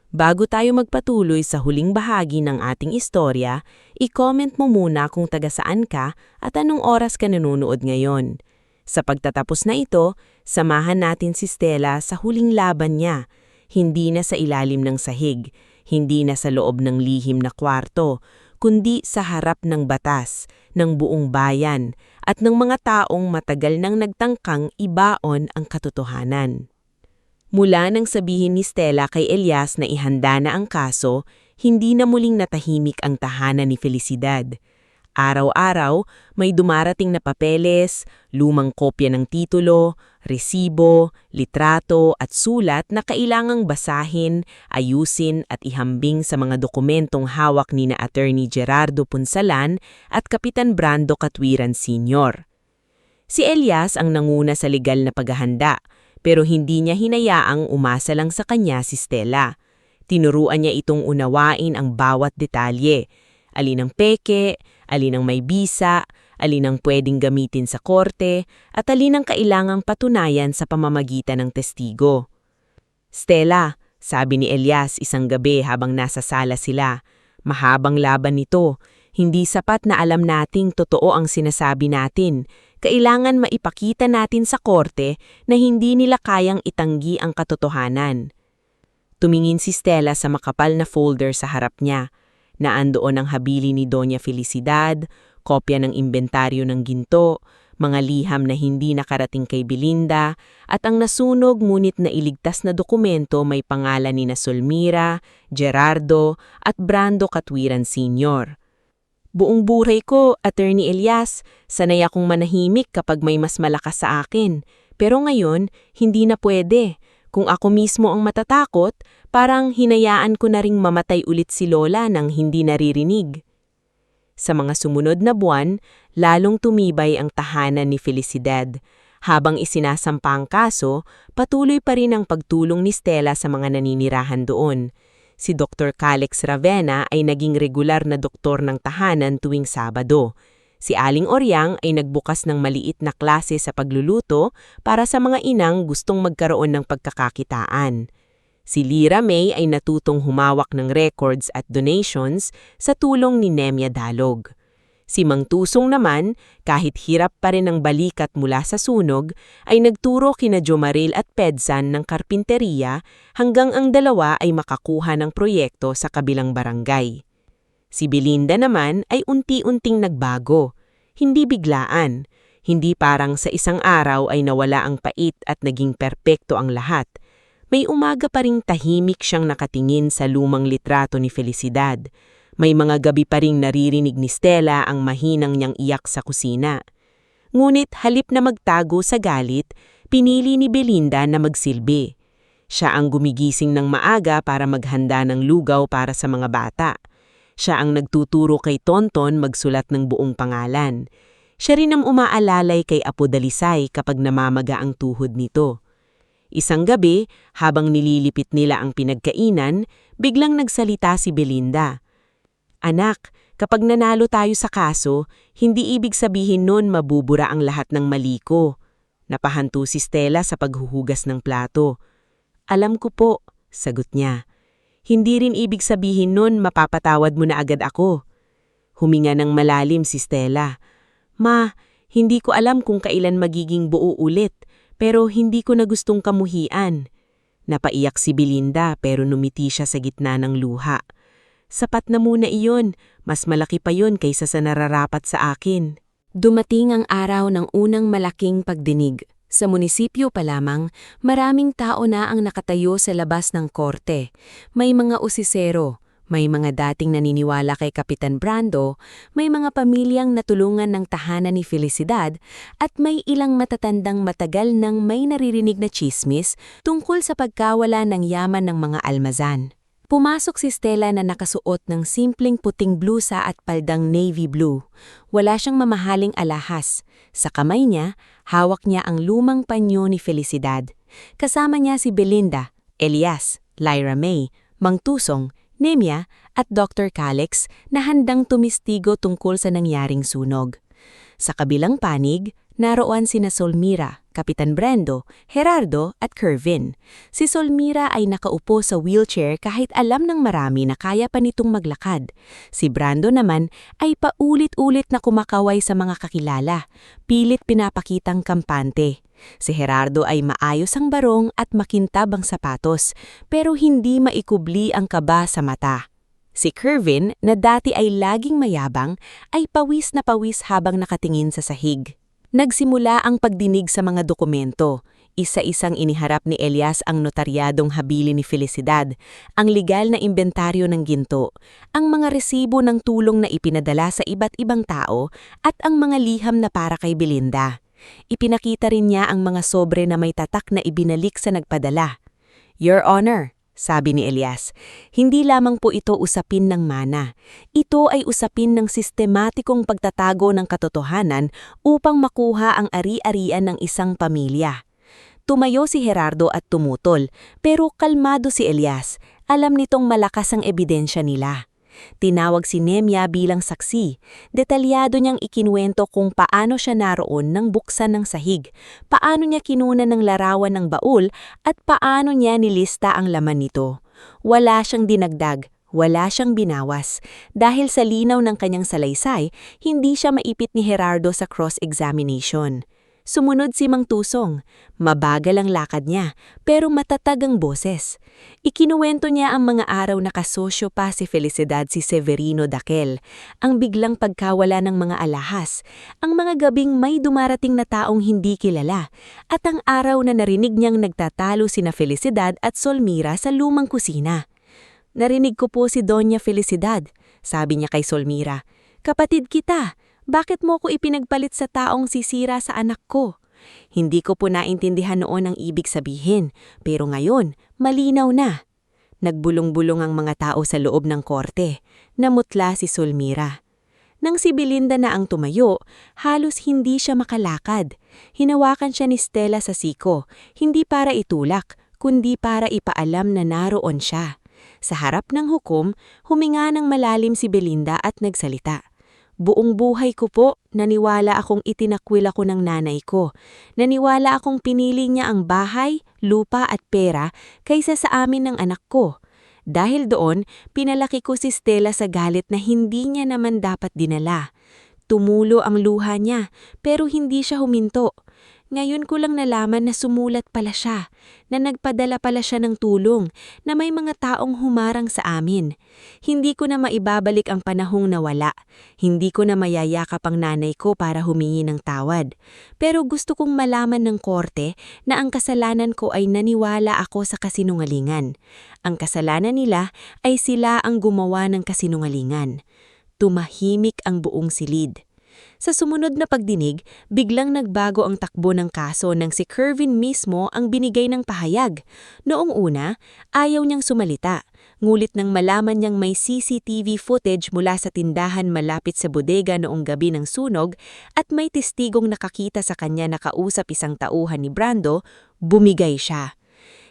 Bago tayo magpatuloy sa huling bahagi ng ating istorya, i-comment mo muna kung taga saan ka at anong oras ka nanonood ngayon. Sa pagtatapos na ito, samahan natin si Stella sa huling laban niya. Hindi na sa ilalim ng sahig, hindi na sa loob ng lihim na kwarto, kundi sa harap ng batas, ng buong bayan, at ng mga taong matagal nang nagtangkang ibaon ang katotohanan. Mula nang sabihin ni Stella kay Elias na ihanda na ang kaso, hindi na muling natahimik ang tahanan ni Felicidad. Araw-araw, may dumarating na papeles, lumang kopya ng titulo, resibo, litrato at sulat na kailangang basahin, ayusin at ihambing sa mga dokumentong hawak ni na Attorney Gerardo Punsalan at Kapitan Brando Katwiran Sr. Si Elias ang nanguna sa legal na paghahanda, pero hindi niya hinayaang umasa lang sa kanya si Stella. Tinuruan niya itong unawain ang bawat detalye, alin ang peke, alin ang may bisa, alin ang pwedeng gamitin sa korte, at alin ang kailangang patunayan sa pamamagitan ng testigo. Stella, sabi ni Elias isang gabi habang nasa sala sila, mahabang laban nito, hindi sapat na alam nating totoo ang sinasabi natin. Kailangan maipakita natin sa korte na hindi nila kayang itanggi ang katotohanan. Tumingin si Stella sa makapal na folder sa harap niya. Naandoon ang habili ni Doña Felicidad, kopya ng inventaryo ng ginto, mga liham na hindi nakarating kay Belinda, at ang nasunog ngunit nailigtas na dokumento may pangalan ni na Solmira, Gerardo at Brando Katwiran Sr. Buong buhay ko, Attorney Elias, sanay akong manahimik kapag may mas malakas sa akin. Pero ngayon, hindi na pwede. Kung ako mismo ang matatakot, parang hinayaan ko na ring mamatay ulit si Lola nang hindi naririnig. Sa mga sumunod na buwan, lalong tumibay ang tahanan ni Felicidad. Habang isinasampa ang kaso, patuloy pa rin ang pagtulong ni Stella sa mga naninirahan doon. Si Dr. Calix Ravena ay naging regular na doktor ng tahanan tuwing Sabado. Si Aling Oryang ay nagbukas ng maliit na klase sa pagluluto para sa mga inang gustong magkaroon ng pagkakakitaan. Si Lyra May ay natutong humawak ng records at donations sa tulong ni Nemia Dalog. Si Mang Tusong naman, kahit hirap pa rin ang balikat mula sa sunog, ay nagturo kina Jomaril at Pedsan ng karpinteriya hanggang ang dalawa ay makakuha ng proyekto sa kabilang barangay. Si Belinda naman ay unti-unting nagbago, hindi biglaan, hindi parang sa isang araw ay nawala ang pait at naging perpekto ang lahat. May umaga pa ring tahimik siyang nakatingin sa lumang litrato ni Felicidad. May mga gabi pa ring naririnig ni Stella ang mahinang niyang iyak sa kusina. Ngunit halip na magtago sa galit, pinili ni Belinda na magsilbi. Siya ang gumigising ng maaga para maghanda ng lugaw para sa mga bata. Siya ang nagtuturo kay Tonton magsulat ng buong pangalan. Siya rin ang umaalalay kay Apo Dalisay kapag namamaga ang tuhod nito. Isang gabi, habang nililipit nila ang pinagkainan, biglang nagsalita si Belinda. Anak, kapag nanalo tayo sa kaso, hindi ibig sabihin nun mabubura ang lahat ng mali ko. Napahanto si Stella sa paghuhugas ng plato. Alam ko po, sagot niya. Hindi rin ibig sabihin nun mapapatawad mo na agad ako. Huminga ng malalim si Stella. Ma, hindi ko alam kung kailan magiging buo ulit, pero hindi ko na gustong kamuhian. Napaiyak si Belinda pero numiti siya sa gitna ng luha. Sapat na muna iyon, mas malaki pa yon kaysa sa nararapat sa akin. Dumating ang araw ng unang malaking pagdinig. Sa munisipyo pa lamang, maraming tao na ang nakatayo sa labas ng korte. May mga usisero, may mga dating naniniwala kay Kapitan Brando, may mga pamilyang natulungan ng tahanan ni Felicidad, at may ilang matatandang matagal nang may naririnig na tsismis tungkol sa pagkawala ng yaman ng mga almazan. Pumasok si Stella na nakasuot ng simpleng puting blusa at paldang navy blue. Wala siyang mamahaling alahas. Sa kamay niya, hawak niya ang lumang panyo ni Felicidad. Kasama niya si Belinda, Elias, Lyra May, Mang Tusong, Nemia at Dr. Calix na handang tumistigo tungkol sa nangyaring sunog. Sa kabilang panig, naroon sina Solmira, Kapitan Brando, Gerardo at Kervin. Si Solmira ay nakaupo sa wheelchair kahit alam ng marami na kaya pa nitong maglakad. Si Brando naman ay paulit-ulit na kumakaway sa mga kakilala, pilit pinapakitang kampante. Si Gerardo ay maayos ang barong at makintab ang sapatos, pero hindi maikubli ang kaba sa mata. Si Kervin, na dati ay laging mayabang, ay pawis na pawis habang nakatingin sa sahig. Nagsimula ang pagdinig sa mga dokumento. Isa-isang iniharap ni Elias ang notaryadong habili ni Felicidad, ang legal na inventaryo ng ginto, ang mga resibo ng tulong na ipinadala sa iba't ibang tao at ang mga liham na para kay Belinda. Ipinakita rin niya ang mga sobre na may tatak na ibinalik sa nagpadala. "Your Honor," sabi ni Elias, "hindi lamang po ito usapin ng mana. Ito ay usapin ng sistematikong pagtatago ng katotohanan upang makuha ang ari-arian ng isang pamilya." Tumayo si Gerardo at tumutol, pero kalmado si Elias. Alam nitong malakas ang ebidensya nila. Tinawag si Nemia bilang saksi. Detalyado niyang ikinuwento kung paano siya naroon nang buksan ng sahig, paano niya kinunan ng larawan ng baul at paano niya nilista ang laman nito. Wala siyang dinagdag, wala siyang binawas. Dahil sa linaw ng kanyang salaysay, hindi siya maipit ni Gerardo sa cross-examination. Sumunod si Mang Tusong. Mabagal ang lakad niya, pero matatag ang boses. Ikinuwento niya ang mga araw na kasosyo pa si Felicidad si Severino Daquel, ang biglang pagkawala ng mga alahas, ang mga gabing may dumarating na taong hindi kilala, at ang araw na narinig niyang nagtatalo sina Felicidad at Solmira sa lumang kusina. "Narinig ko po si Doña Felicidad," sabi niya kay Solmira. "Kapatid kita. Bakit mo ko ipinagpalit sa taong sisira sa anak ko?" Hindi ko po naintindihan noon ang ibig sabihin, pero ngayon, malinaw na. Nagbulong-bulong ang mga tao sa loob ng korte. Namutla si Solmira. Nang si Belinda na ang tumayo, halos hindi siya makalakad. Hinawakan siya ni Stella sa siko, hindi para itulak, kundi para ipaalam na naroon siya. Sa harap ng hukom, huminga ng malalim si Belinda at nagsalita. "Buong buhay ko po, naniwala akong itinakwil ako ng nanay ko. Naniwala akong pinili niya ang bahay, lupa at pera kaysa sa amin ng anak ko. Dahil doon, pinalaki ko si Stella sa galit na hindi niya naman dapat dinala. Tumulo ang luha niya, pero hindi siya huminto. Ngayon ko lang nalaman na sumulat pala siya, na nagpadala pala siya ng tulong, na may mga taong humarang sa amin. Hindi ko na maibabalik ang panahong nawala. Hindi ko na mayayakap ang nanay ko para humingi ng tawad. Pero gusto kong malaman ng korte na ang kasalanan ko ay naniwala ako sa kasinungalingan. Ang kasalanan nila ay sila ang gumawa ng kasinungalingan." Tumahimik ang buong silid. Sa sumunod na pagdinig, biglang nagbago ang takbo ng kaso nang si Kervin mismo ang binigay ng pahayag. Noong una, ayaw niyang sumalita, ngulit nang malaman niyang may CCTV footage mula sa tindahan malapit sa bodega noong gabi ng sunog at may testigong nakakita sa kanya na kausap isang tauhan ni Brando, bumigay siya.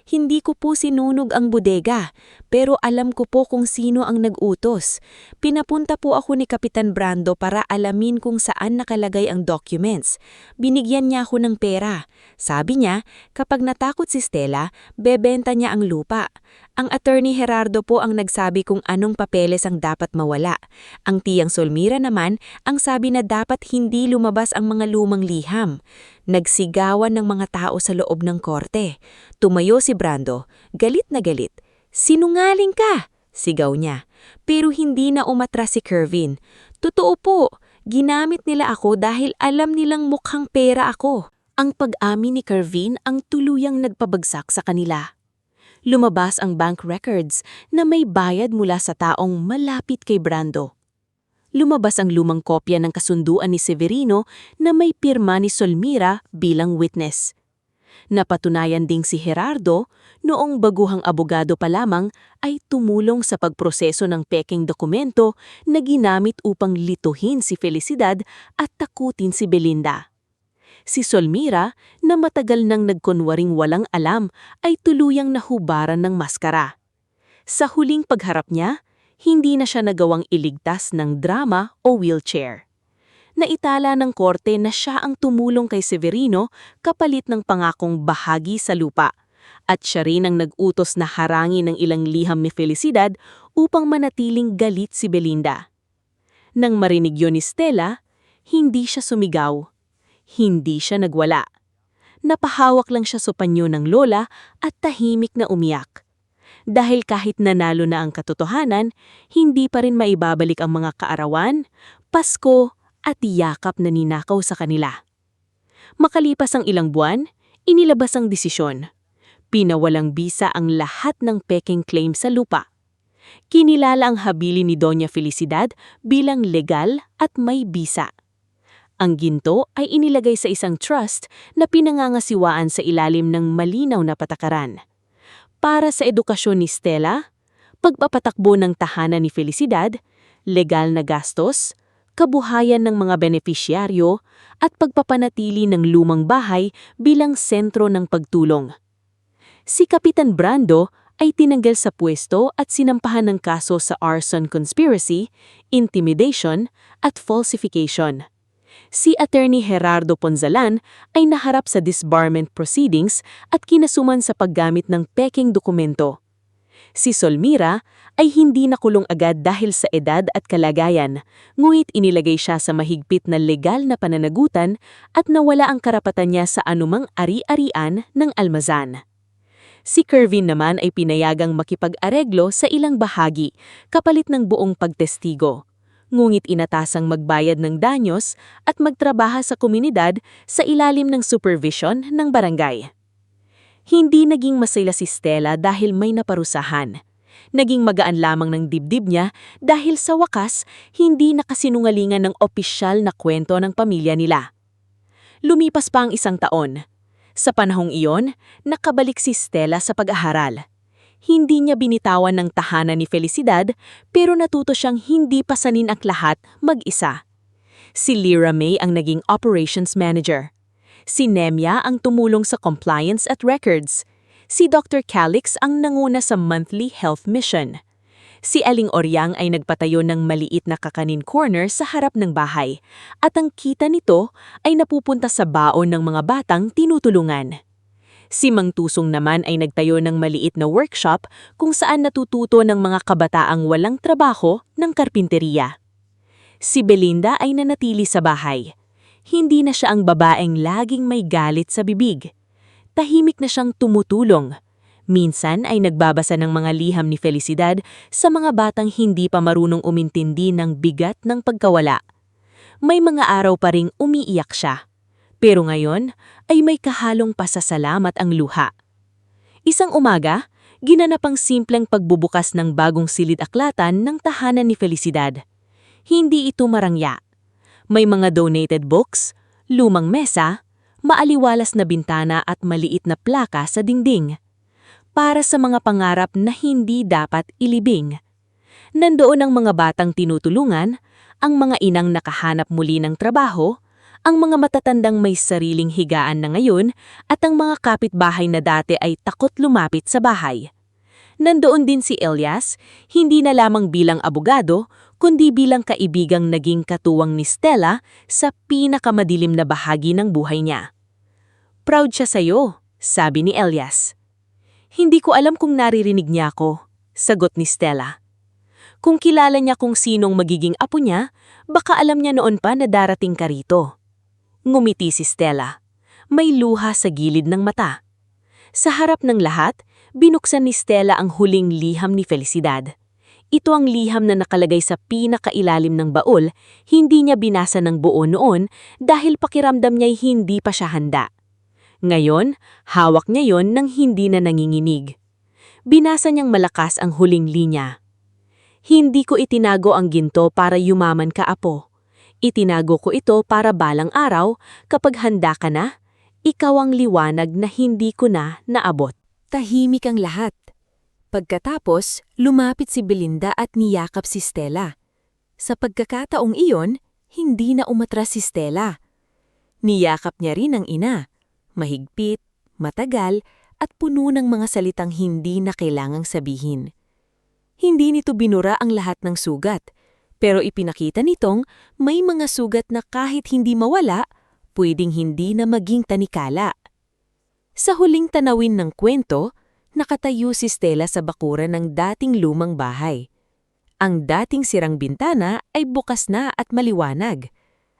"Hindi ko po sinunog ang bodega, pero alam ko po kung sino ang nag-utos. Pinapunta po ako ni Kapitan Brando para alamin kung saan nakalagay ang documents. Binigyan niya ako ng pera. Sabi niya, kapag natakot si Stella, bebenta niya ang lupa. Ang attorney Gerardo po ang nagsabi kung anong papeles ang dapat mawala. Ang tiyang Solmira naman ang sabi na dapat hindi lumabas ang mga lumang liham." Nagsigawan ng mga tao sa loob ng korte. Tumayo si Brando, galit na galit. "Sinungaling ka!" sigaw niya. Pero hindi na umatras si Kervin. "Totoo po, ginamit nila ako dahil alam nilang mukhang pera ako." Ang pag-amin ni Kervin ang tuluyang nagpabagsak sa kanila. Lumabas ang bank records na may bayad mula sa taong malapit kay Brando. Lumabas ang lumang kopya ng kasunduan ni Severino na may pirma ni Solmira bilang witness. Napatunayan ding si Gerardo, noong baguhang abogado pa lamang, ay tumulong sa pagproseso ng peking dokumento na ginamit upang lituhin si Felicidad at takutin si Belinda. Si Solmira, na matagal nang nagkunwaring walang alam, ay tuluyang nahubaran ng maskara. Sa huling pagharap niya, hindi na siya nagawang iligtas ng drama o wheelchair. Naitala ng korte na siya ang tumulong kay Severino kapalit ng pangakong bahagi sa lupa, at siya rin ang nag-utos na harangin ng ilang liham ni Felicidad upang manatiling galit si Belinda. Nang marinig yun ni Stella, hindi siya sumigaw. Hindi siya nagwala. Napahawak lang siya sa panyo ng lola at tahimik na umiyak. Dahil kahit nanalo na ang katotohanan, hindi pa rin maibabalik ang mga kaarawan, Pasko at yakap na ninakaw sa kanila. Makalipas ang ilang buwan, Inilabas ang desisyon. Pinawalang bisa ang lahat ng peking claim sa lupa. Kinilala ang habili ni Doña Felicidad bilang legal at may bisa. Ang ginto ay inilagay sa isang trust na pinangangasiwaan sa ilalim ng malinaw na patakaran. Para sa edukasyon ni Stella, pagpapatakbo ng tahanan ni Felicidad, legal na gastos, kabuhayan ng mga benepisyaryo, at pagpapanatili ng lumang bahay bilang sentro ng pagtulong. Si Kapitan Brando ay tinanggal sa pwesto at sinampahan ng kaso sa arson conspiracy, intimidation, at falsification. Si Attorney Gerardo Ponzalan ay naharap sa disbarment proceedings at kinasuman sa paggamit ng peking dokumento. Si Solmira ay hindi nakulong agad dahil sa edad at kalagayan, ngunit inilagay siya sa mahigpit na legal na pananagutan at nawala ang karapatan niya sa anumang ari-arian ng almazan. Si Kervin naman ay pinayagang makipag-areglo sa ilang bahagi kapalit ng buong pagtestigo. Ngunit inatasang magbayad ng danyos at magtrabaha sa komunidad sa ilalim ng supervision ng barangay. Hindi naging masaya si Stella dahil may naparusahan. Naging magaan lamang ng dibdib niya dahil sa wakas hindi nakasinungalingan ng opisyal na kwento ng pamilya nila. Lumipas pa ang 1 taon. Sa panahong iyon, nakabalik si Stella sa pag-aaral. Hindi niya binitawan ng tahanan ni Felicidad pero natuto siyang hindi pasanin ang lahat mag-isa. Si Lyra May ang naging operations manager. Si Nemia ang tumulong sa compliance at records. Si Dr. Calix ang nanguna sa monthly health mission. Si Aling Oryang ay nagpatayo ng maliit na kakanin corner sa harap ng bahay at ang kita nito ay napupunta sa baon ng mga batang tinutulungan. Si Mang Tusong naman ay nagtayo ng maliit na workshop kung saan natututo ng mga kabataang walang trabaho ng karpinteriya. Si Belinda ay nanatili sa bahay. Hindi na siya ang babaeng laging may galit sa bibig. Tahimik na siyang tumutulong. Minsan ay nagbabasa ng mga liham ni Felicidad sa mga batang hindi pa marunong umintindi ng bigat ng pagkawala. May mga araw pa ring umiiyak siya. Pero ngayon ay may kahalong pasasalamat ang luha. Isang umaga, ginanap ang simpleng pagbubukas ng bagong silid-aklatan ng tahanan ni Felicidad. Hindi ito marangya. May mga donated books, lumang mesa, maaliwalas na bintana at maliit na plaka sa dingding. Para sa mga pangarap na hindi dapat ilibing. Nandoon ang mga batang tinutulungan, ang mga inang nakahanap muli ng trabaho, ang mga matatandang may sariling higaan na ngayon at ang mga kapitbahay na dati ay takot lumapit sa bahay. Nandoon din si Elias, hindi na lamang bilang abogado, kundi bilang kaibigang naging katuwang ni Stella sa pinakamadilim na bahagi ng buhay niya. "Proud siya sa'yo," sabi ni Elias. "Hindi ko alam kung naririnig niya ako," sagot ni Stella. "Kung kilala niya kung sinong magiging apo niya, baka alam niya noon pa na darating ka rito." Ngumiti si Stella. May luha sa gilid ng mata. Sa harap ng lahat, binuksan ni Stella ang huling liham ni Felicidad. Ito ang liham na nakalagay sa pinakailalim ng baul, hindi niya binasa ng buo noon dahil pakiramdam niya'y hindi pa siya handa. Ngayon, hawak niya yon nang hindi na nanginginig. Binasa niyang malakas ang huling linya. "Hindi ko itinago ang ginto para yumaman ka, apo. Itinago ko ito para balang araw, kapag handa ka na, ikaw ang liwanag na hindi ko na naabot." Tahimik ang lahat. Pagkatapos, lumapit si Belinda at niyakap si Stella. Sa pagkakataong iyon, hindi na umatras si Stella. Niyakap niya rin ang ina. Mahigpit, matagal, at puno ng mga salitang hindi na kailangang sabihin. Hindi nito binura ang lahat ng sugat, pero ipinakita nitong may mga sugat na kahit hindi mawala, pwedeng hindi na maging tanikala. Sa huling tanawin ng kwento, nakatayo si Stella sa bakuran ng dating lumang bahay. Ang dating sirang bintana ay bukas na at maliwanag.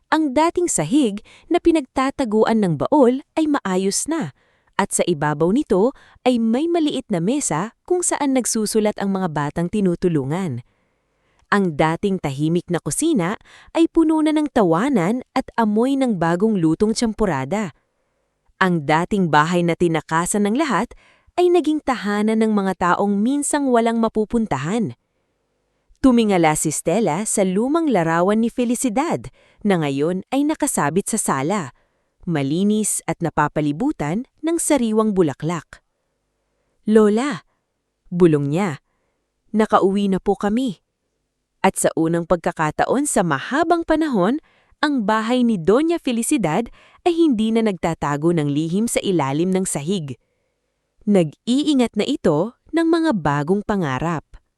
Ang dating sahig na pinagtataguan ng baol ay maayos na, at sa ibabaw nito ay may maliit na mesa kung saan nagsusulat ang mga batang tinutulungan. Ang dating tahimik na kusina ay puno na ng tawanan at amoy ng bagong lutong tsampurada. Ang dating bahay na tinakasan ng lahat ay naging tahanan ng mga taong minsang walang mapupuntahan. Tumingala si Stella sa lumang larawan ni Felicidad na ngayon ay nakasabit sa sala, malinis at napapalibutan ng sariwang bulaklak. "Lola," bulong niya, "nakauwi na po kami." At sa unang pagkakataon sa mahabang panahon, ang bahay ni Doña Felicidad ay hindi na nagtatago ng lihim sa ilalim ng sahig. Nag-iingat na ito ng mga bagong pangarap.